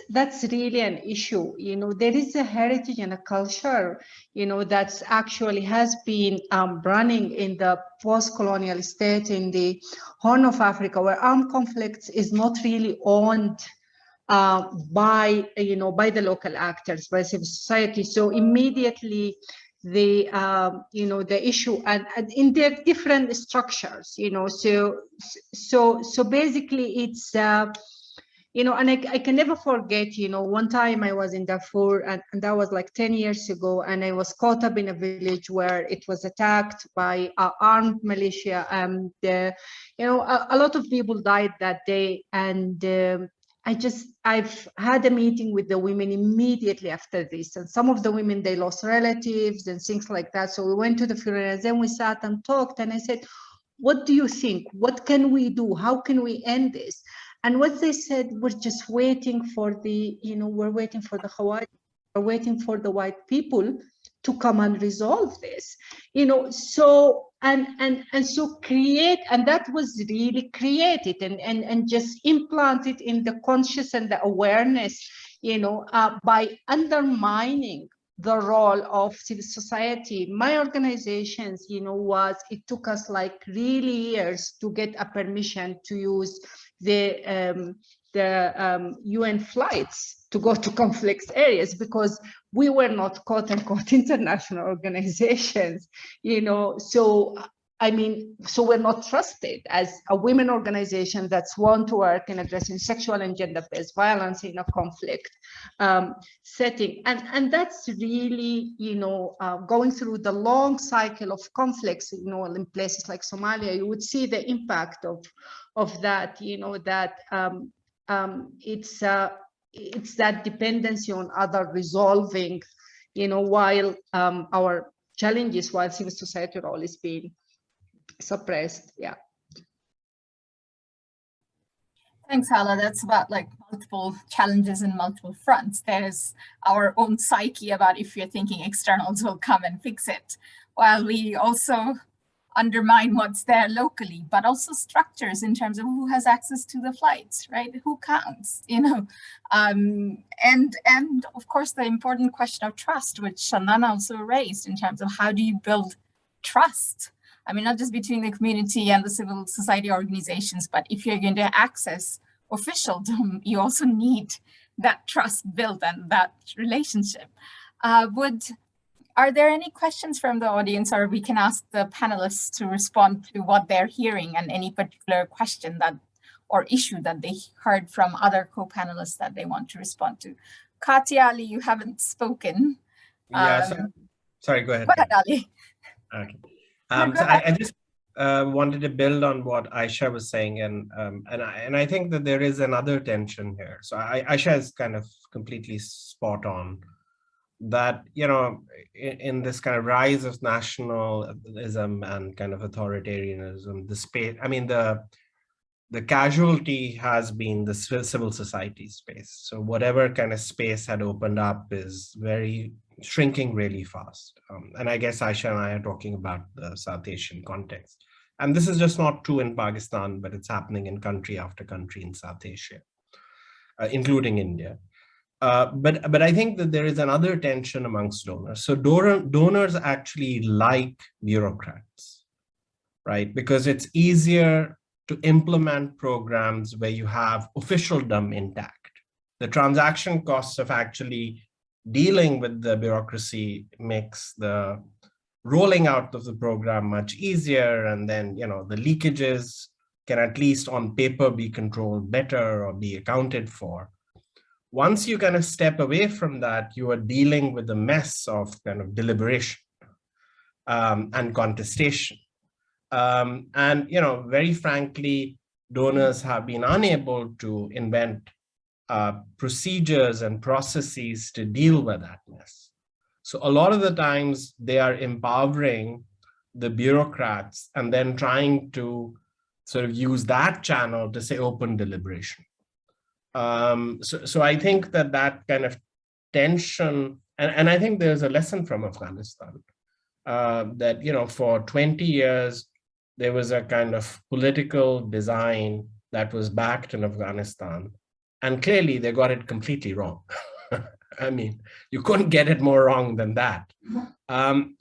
really an issue. There is a heritage and a culture, that's actually has been running in the post-colonial state in the Horn of Africa, where armed conflicts is not really owned by the local actors, by civil society. So immediately the the issue and in their different structures, so basically it's and I can never forget, one time I was in Darfur, and that was like 10 years ago, and I was caught up in a village where it was attacked by armed militia, and a lot of people died that day, and I've had a meeting with the women immediately after this, and some of the women, they lost relatives and things like that. So we went to the funeral, and then we sat and talked, and I said, what do you think? What can we do? How can we end this? And what they said, we're just waiting for the, we're waiting for the Hawaii, we're waiting for the white people to come and resolve this, so and so create, and that was really created and just implanted in the conscious and the awareness, by undermining the role of civil society. My organizations, it took us like really years to get a permission to use the UN flights to go to conflict areas, because we were not quote unquote international organizations, so I mean, so we're not trusted as a women organization that's want to work in addressing sexual and gender-based violence in a conflict setting. And that's really, going through the long cycle of conflicts, in places like Somalia, you would see the impact of that, it's that dependency on other resolving, while our challenges, while civil society role is being suppressed. Yeah.
Thanks, Hala. That's about like multiple challenges in multiple fronts. There's our own psyche about if you're thinking externals will come and fix it, while we also undermine what's there locally, but also structures in terms of who has access to the flights, right? Who counts, and of course the important question of trust, which Chandana also raised in terms of how do you build trust? I mean, not just between the community and the civil society organizations, but if you're going to access officialdom, you also need that trust built and that relationship. Are there any questions from the audience, or we can ask the panelists to respond to what they're hearing and any particular question or issue that they heard from other co-panelists that they want to respond to? Katya, Ali, you haven't spoken.
Yeah, sorry, go ahead.
Go ahead, Ali.
Okay. So I just wanted to build on what Aisha was saying, and I think that there is another tension here. So Aisha is kind of completely spot on. That, in this kind of rise of nationalism and kind of authoritarianism, the casualty has been the civil society space. So whatever kind of space had opened up is shrinking really fast. And I guess Aisha and I are talking about the South Asian context. And this is just not true in Pakistan, but it's happening in country after country in South Asia, including India. But I think that there is another tension amongst donors. So donors actually like bureaucrats, right? Because it's easier to implement programs where you have officialdom intact. The transaction costs of actually dealing with the bureaucracy makes the rolling out of the program much easier. And then, the leakages can at least on paper be controlled better or be accounted for. Once you kind of step away from that, you are dealing with the mess of kind of deliberation and contestation. And, you know, very frankly, donors have been unable to invent procedures and processes to deal with that mess. So a lot of the times they are empowering the bureaucrats and then trying to sort of use that channel to say open deliberation. So I think that kind of tension, and I think there's a lesson from Afghanistan, that, you know, for 20 years, there was a kind of political design that was backed in Afghanistan. And clearly they got it completely wrong. I mean, you couldn't get it more wrong than that.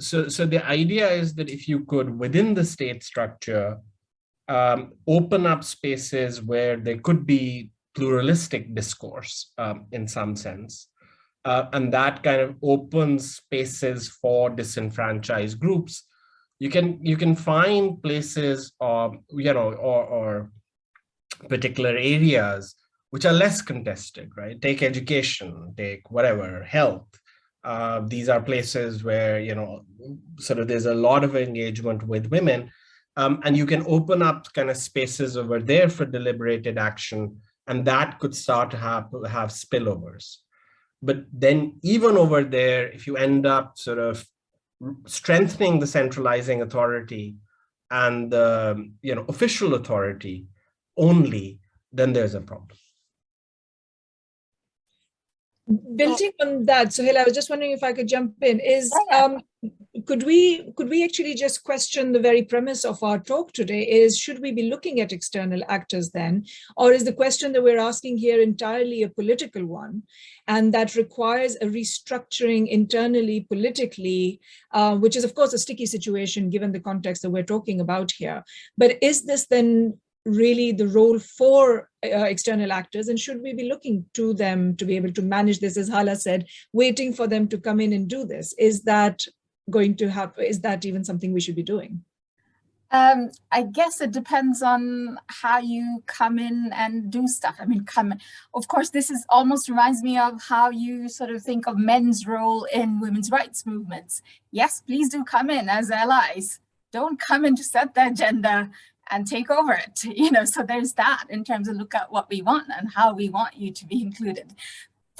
So the idea is that if you could, within the state structure, open up spaces where there could be pluralistic discourse in some sense, and that kind of opens spaces for disenfranchised groups, you can find places, you know, or particular areas which are less contested, right? Take education, take whatever, health. These are places where, you know, sort of there's a lot of engagement with women, and you can open up kind of spaces over there for deliberated action, and that could start to have spillovers. But then even over there, if you end up sort of strengthening the centralizing authority and the, you know, official authority only, then there's a problem.
Building on that, Sohail, I was just wondering if I could jump in. Could we actually just question the very premise of our talk today? Is, should we be looking at external actors then, or is the question that we're asking here entirely a political one, and that requires a restructuring internally, politically, which is of course a sticky situation given the context that we're talking about here. But is this then really the role for external actors, and should we be looking to them to be able to manage this, as Hala said, waiting for them to come in and do this? Is that going to happen? Is that even something we should be doing?
I guess it depends on how you come in and do stuff. I mean, of course, this is almost reminds me of how you sort of think of men's role in women's rights movements. Yes, please do come in as allies. Don't come in to set the agenda and take over it, you know. So there's that in terms of look at what we want and how we want you to be included.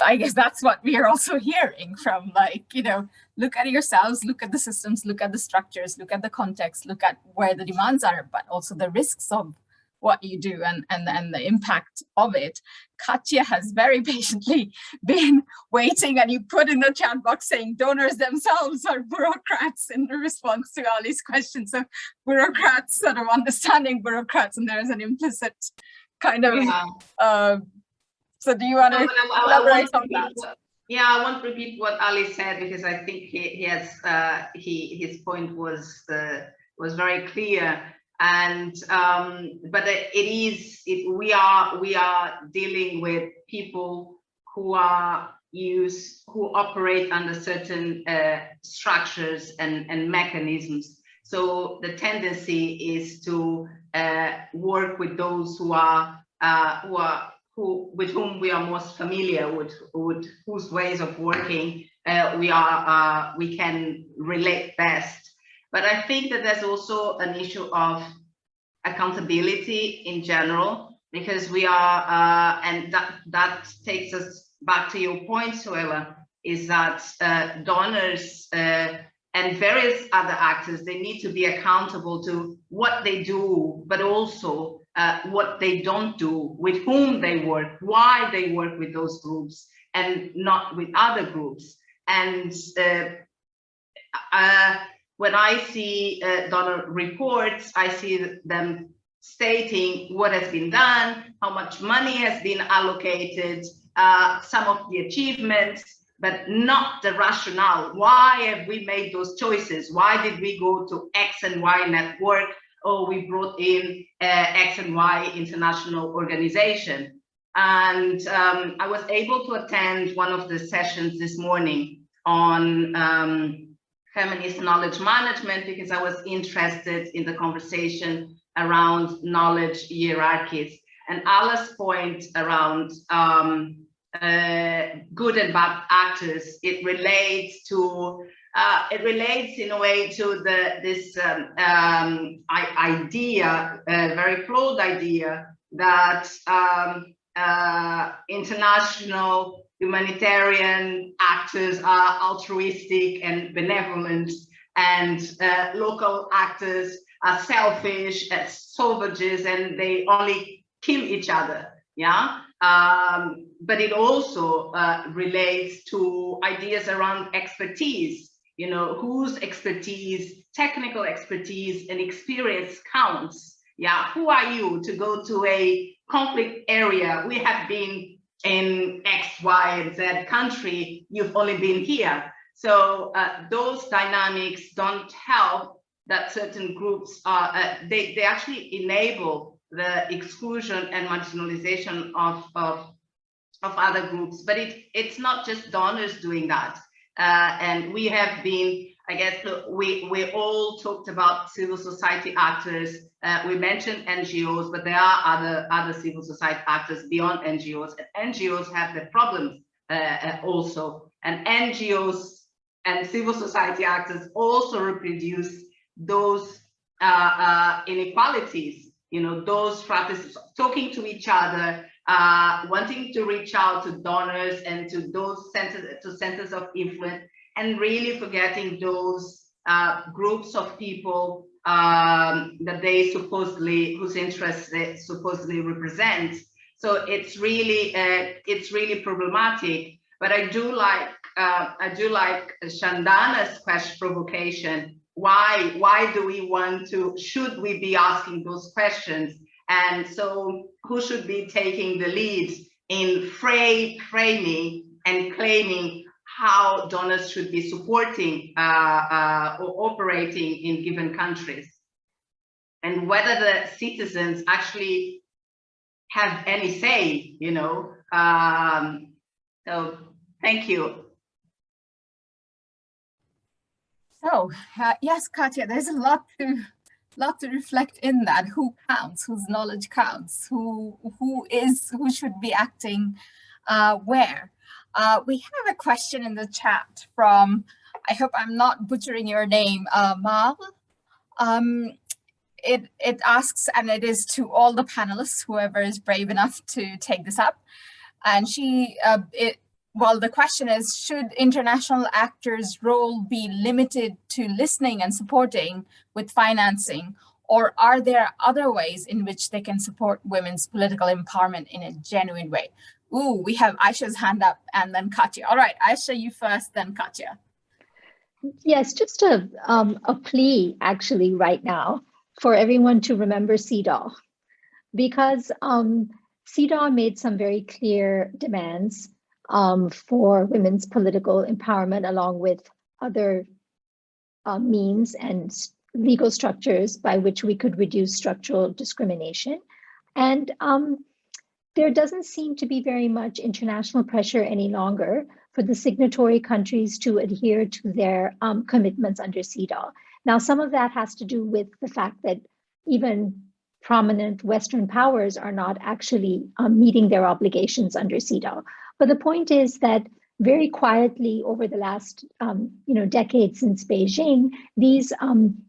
I guess that's what we are also hearing from, like, you know, look at yourselves, look at the systems, look at the structures, look at the context, look at where the demands are, but also the risks of what you do and the impact of it. Katya has very patiently been waiting, and you put in the chat box saying donors themselves are bureaucrats in response to Ali's question. So bureaucrats, sort of understanding bureaucrats, and there's an implicit kind of, so do you want to elaborate on that?
Yeah, I won't repeat what Ali said, because I think his point was very clear. And but we are dealing with people who operate under certain structures and mechanisms. So the tendency is to work with those with whom we are most familiar with whose ways of working we can relate best. But I think that there's also an issue of accountability in general, because we are, and that takes us back to your point, Suela, is that donors and various other actors, they need to be accountable to what they do, but also what they don't do, with whom they work, why they work with those groups and not with other groups. And when I see donor reports, I see them stating what has been done, how much money has been allocated, some of the achievements, but not the rationale. Why have we made those choices? Why did we go to X and Y network? Oh, we brought in X and Y international organization. And I was able to attend one of the sessions this morning on feminist knowledge management, because I was interested in the conversation around knowledge hierarchies. And Ala's point around good and bad actors. It relates in a way to this idea, very flawed idea, that international humanitarian actors are altruistic and benevolent, and local actors are selfish, savages, and they only kill each other. Yeah. But it also relates to ideas around expertise. You know, whose expertise, technical expertise and experience counts. Yeah, who are you to go to a conflict area? We have been in X, Y, and Z country. You've only been here. So those dynamics don't help that certain groups are, they actually enable the exclusion and marginalization of other groups. But it's not just donors doing that. And we have been, I guess, we all talked about civil society actors. We mentioned NGOs, but there are other civil society actors beyond NGOs. And NGOs have their problems also. And NGOs and civil society actors also reproduce those inequalities, you know, those practices, talking to each other, wanting to reach out to donors and to those centers of influence, and really forgetting those groups of people that they supposedly, whose interests they supposedly represent. So it's really problematic. But I do like Shandana's provocation. Why do we want to? Should we be asking those questions? And so, who should be taking the lead in framing and claiming how donors should be supporting or operating in given countries, and whether the citizens actually have any say, you know? So, thank you.
So, yes, Katja, there's a lot to reflect in that. Who counts? Whose knowledge counts? Who should be acting where? We have a question in the chat from, I hope I'm not butchering your name, Mal. It asks, and it is to all the panelists, whoever is brave enough to take this up. And well, the question is, should international actors' role be limited to listening and supporting with financing, or are there other ways in which they can support women's political empowerment in a genuine way? Ooh, we have Aisha's hand up, and then Katja. All right, Aisha, you first, then Katja.
Yes, just a plea actually right now for everyone to remember CEDAW, because CEDAW made some very clear demands for women's political empowerment, along with other means and legal structures by which we could reduce structural discrimination. And there doesn't seem to be very much international pressure any longer for the signatory countries to adhere to their commitments under CEDAW. Now, some of that has to do with the fact that even prominent Western powers are not actually meeting their obligations under CEDAW. But the point is that very quietly over the last decade since Beijing, these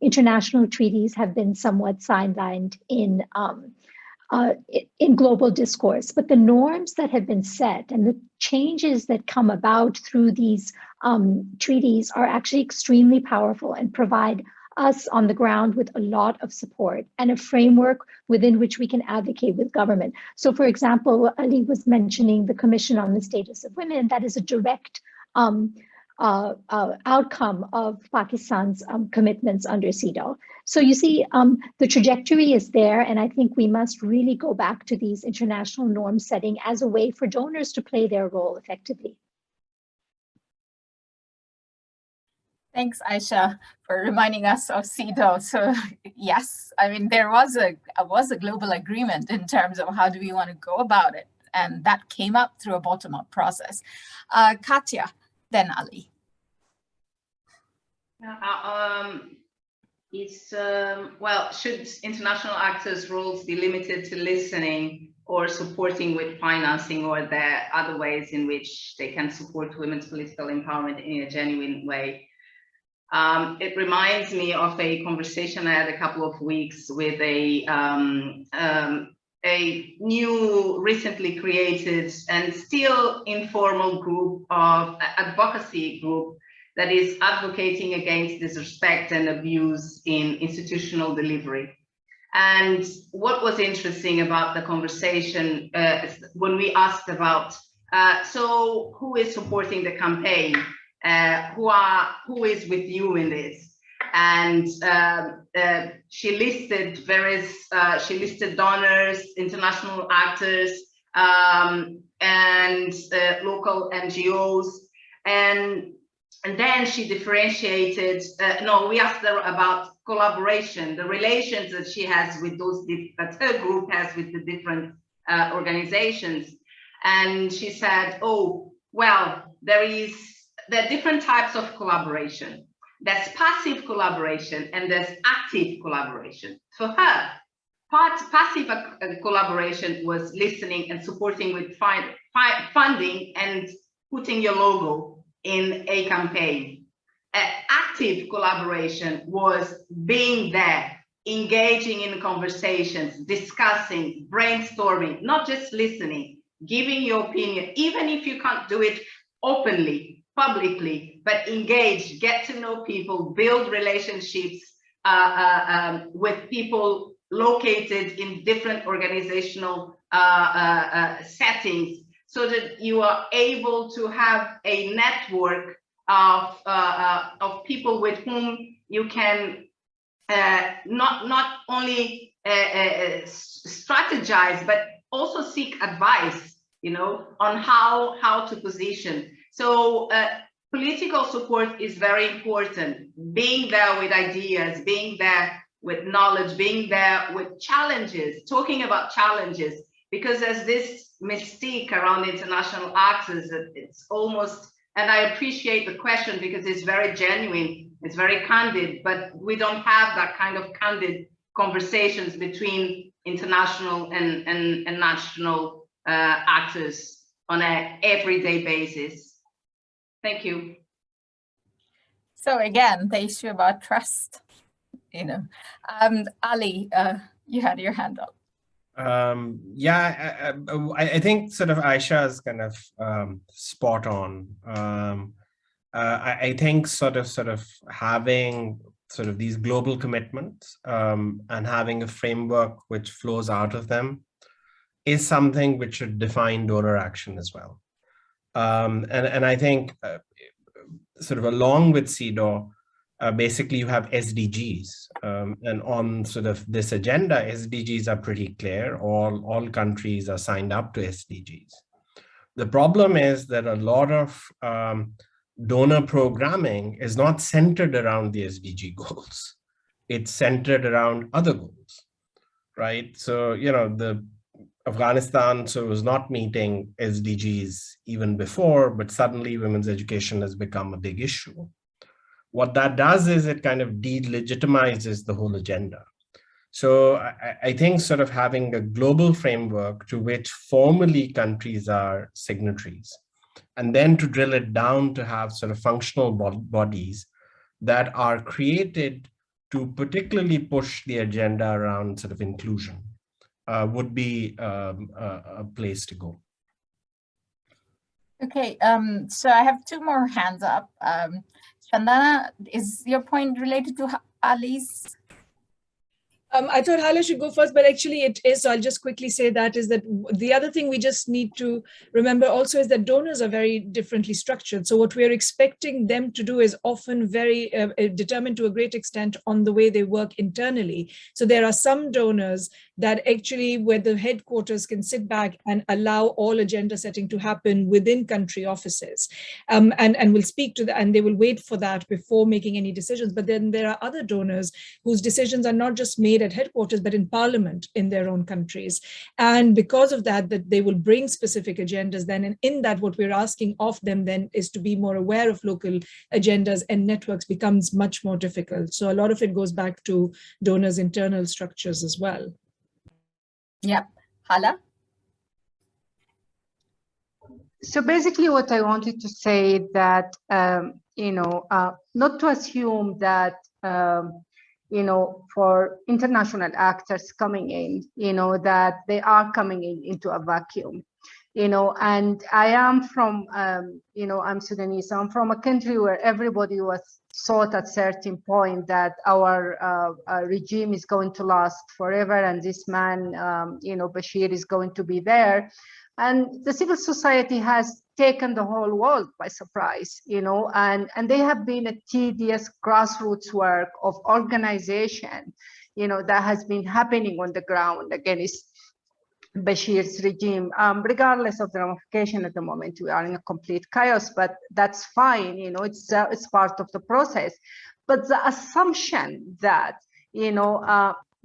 international treaties have been somewhat sidelined in global discourse. But the norms that have been set and the changes that come about through these treaties are actually extremely powerful and provide us on the ground with a lot of support and a framework within which we can advocate with government. So, for example, Ali was mentioning the Commission on the Status of Women. That is a direct outcome of Pakistan's commitments under CEDAW. So you see, the trajectory is there, and I think we must really go back to these international norm setting as a way for donors to play their role effectively.
Thanks, Aisha, for reminding us of CEDAW. So yes, I mean, there was a global agreement in terms of how do we want to go about it. And that came up through a bottom-up process. Katja, then Ali.
Well, should international actors' roles be limited to listening, or supporting with financing, or there are other ways in which they can support women's political empowerment in a genuine way. It reminds me of a conversation I had a couple of weeks with a new, recently created and still informal group of advocacy group that is advocating against disrespect and abuse in institutional delivery. And what was interesting about the conversation when we asked about, so who is supporting the campaign? Who is with you in this? And she listed she listed donors, international actors, and local NGOs, and then she differentiated. No, we asked her about collaboration, the relations that she has with those, that her group has with the different organizations. And she said, oh, well, there are different types of collaboration. There's passive collaboration and there's active collaboration. For her, passive collaboration was listening and supporting with funding and putting your logo in a campaign. Active collaboration was being there, engaging in conversations, discussing, brainstorming, not just listening, giving your opinion, even if you can't do it openly, publicly, but engage, get to know people, build relationships with people located in different organizational settings, so that you are able to have a network of people with whom you can not only strategize, but also seek advice, you know, on how to position. So political support is very important. Being there with ideas, being there with knowledge, being there with challenges, talking about challenges, because there's this mystique around international actors that it's almost, and I appreciate the question because it's very genuine, it's very candid, but we don't have that kind of candid conversations between international and national actors on an everyday basis. Thank you.
So again, the issue about trust, you know. Ali, you had your hand up.
Yeah, I think sort of Aisha is kind of spot on. I think sort of having sort of these global commitments and having a framework which flows out of them is something which should define donor action as well. And I think sort of along with CEDAW, basically you have SDGs, and on sort of this agenda, SDGs are pretty clear. All countries are signed up to SDGs. The problem is that a lot of donor programming is not centered around the SDG goals. It's centered around other goals, right? So, you know, the Afghanistan was not meeting SDGs even before, but suddenly women's education has become a big issue. What that does is it kind of delegitimizes the whole agenda. So I think sort of having a global framework to which formally countries are signatories, and then to drill it down to have sort of functional bodies that are created to particularly push the agenda around sort of inclusion would be a place to go.
Okay, so I have two more hands up. Chandana, is your point related to Ali's?
I thought Hala should go first, but actually it is. So I'll just quickly say that the other thing we just need to remember also is that donors are very differently structured. So what we're expecting them to do is often very determined to a great extent on the way they work internally. So there are some donors that actually where the headquarters can sit back and allow all agenda setting to happen within country offices. And will speak to that, and they will wait for that before making any decisions. But then there are other donors whose decisions are not just made at headquarters, but in parliament in their own countries. And because of that they will bring specific agendas then, and in that what we're asking of them then is to be more aware of local agendas, and networks becomes much more difficult. So a lot of it goes back to donors' internal structures as well.
Yeah, Hala?
So basically what I wanted to say that, not to assume that, for international actors coming in, that they are coming into a vacuum, and I am from, I'm Sudanese, so I'm from a country where everybody was thought at certain point that our regime is going to last forever, and this man, Bashir, is going to be there. And the civil society has taken the whole world by surprise, and they have been a tedious grassroots work of organization, that has been happening on the ground against Bashir's regime, regardless of the ramification at the moment. We are in a complete chaos, but that's fine, it's part of the process. But the assumption that,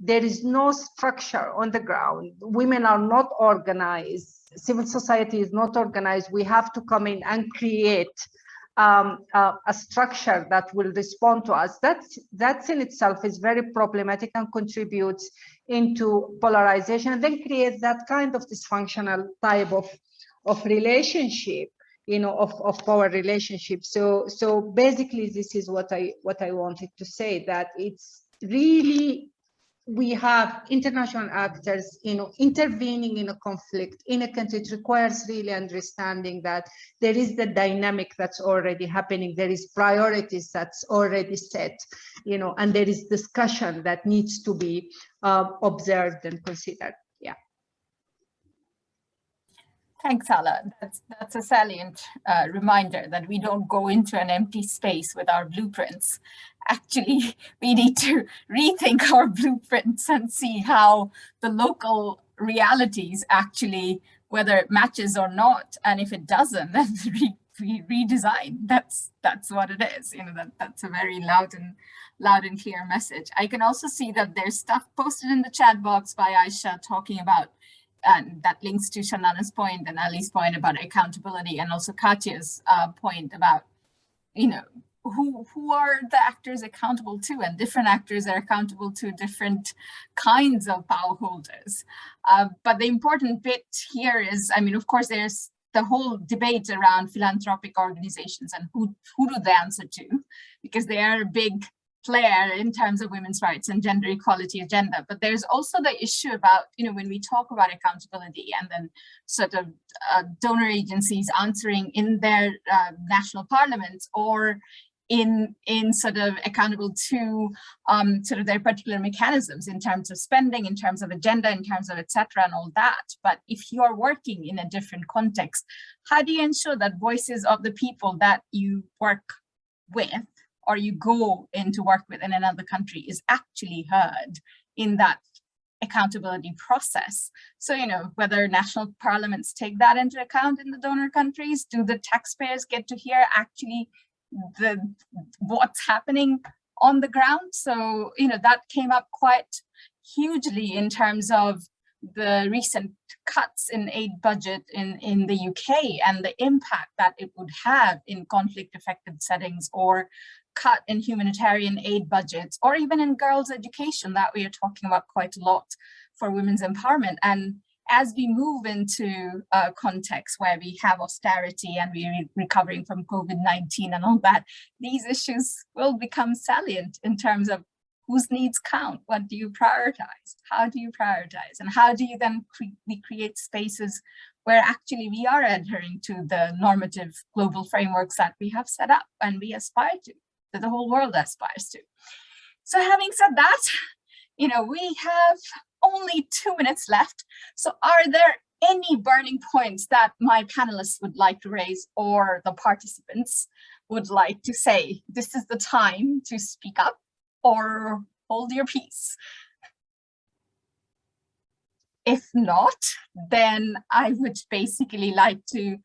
there is no structure on the ground, women are not organized, civil society is not organized, we have to come in and create a structure that will respond to us. That's in itself is very problematic and contributes into polarization, and then creates that kind of dysfunctional type of relationship, of power relationship. So basically, this is what I wanted to say, that it's really, we have international actors, intervening in a conflict in a country. It requires really understanding that there is the dynamic that's already happening. There is priorities that's already set, and there is discussion that needs to be observed and considered. Yeah.
Thanks, Hala. That's a salient reminder that we don't go into an empty space with our blueprints. Actually, we need to rethink our blueprints and see how the local realities actually, whether it matches or not, and if it doesn't, then we redesign. That's what it is. That's a very loud and clear message. I can also see that there's stuff posted in the chat box by Aisha talking about, and that links to Shanana's point and Ali's point about accountability, and also Katya's point about, who are the actors accountable to, and different actors are accountable to different kinds of power holders. But the important bit here is, of course, there's the whole debate around philanthropic organizations and who do they answer to, because they are a big player in terms of women's rights and gender equality agenda. But there's also the issue about, when we talk about accountability and then sort of donor agencies answering in their national parliaments, or in sort of accountable to sort of their particular mechanisms in terms of spending, in terms of agenda, in terms of etc. and all that. But if you are working in a different context, how do you ensure that voices of the people that you work with or you go in to work with in another country is actually heard in that accountability process? So, whether national parliaments take that into account in the donor countries, do the taxpayers get to hear actually what's happening on the ground? So, that came up quite hugely in terms of the recent cuts in aid budget in the UK and the impact that it would have in conflict-affected settings, or cut in humanitarian aid budgets, or even in girls' education that we are talking about quite a lot for women's empowerment. And as we move into a context where we have austerity and we're recovering from COVID-19 and all that, these issues will become salient in terms of whose needs count, what do you prioritize, how do you prioritize, and how do you then create spaces where actually we are adhering to the normative global frameworks that we have set up and we aspire to, that the whole world aspires to. So having said that, we have only 2 minutes left. So are there any burning points that my panelists would like to raise, or the participants would like to say, this is the time to speak up or hold your peace? If not, then I would basically like to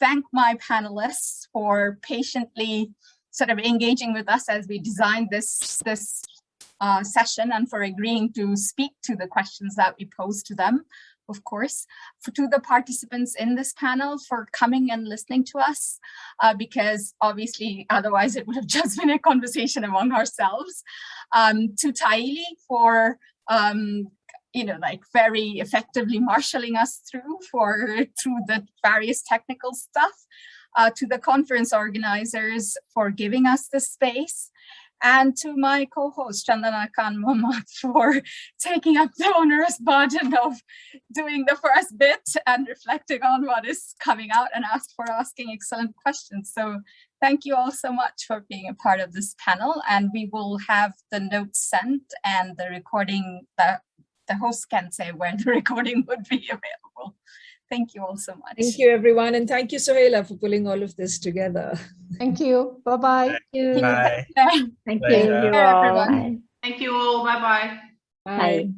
thank my panelists for patiently sort of engaging with us as we designed this session, and for agreeing to speak to the questions that we posed to them, of course, to the participants in this panel for coming and listening to us, because obviously otherwise it would have just been a conversation among ourselves, to Taili for like very effectively marshalling us through the various technical stuff, to the conference organizers for giving us the space, and to my co-host Chandana Khan Mohammad for taking up the onerous burden of doing the first bit and reflecting on what is coming out, and for asking excellent questions. So thank you all so much for being a part of this panel, and we will have the notes sent and the recording, the host can say where the recording would be available. Thank you all so much.
Thank you, everyone. And thank you, Sohaila, for pulling all of this together.
Thank you. Bye-bye.
Thank you.
Bye.
Thank
Pleasure.
you.
Bye, everyone.
Bye.
Thank you all. Bye-bye.
Bye.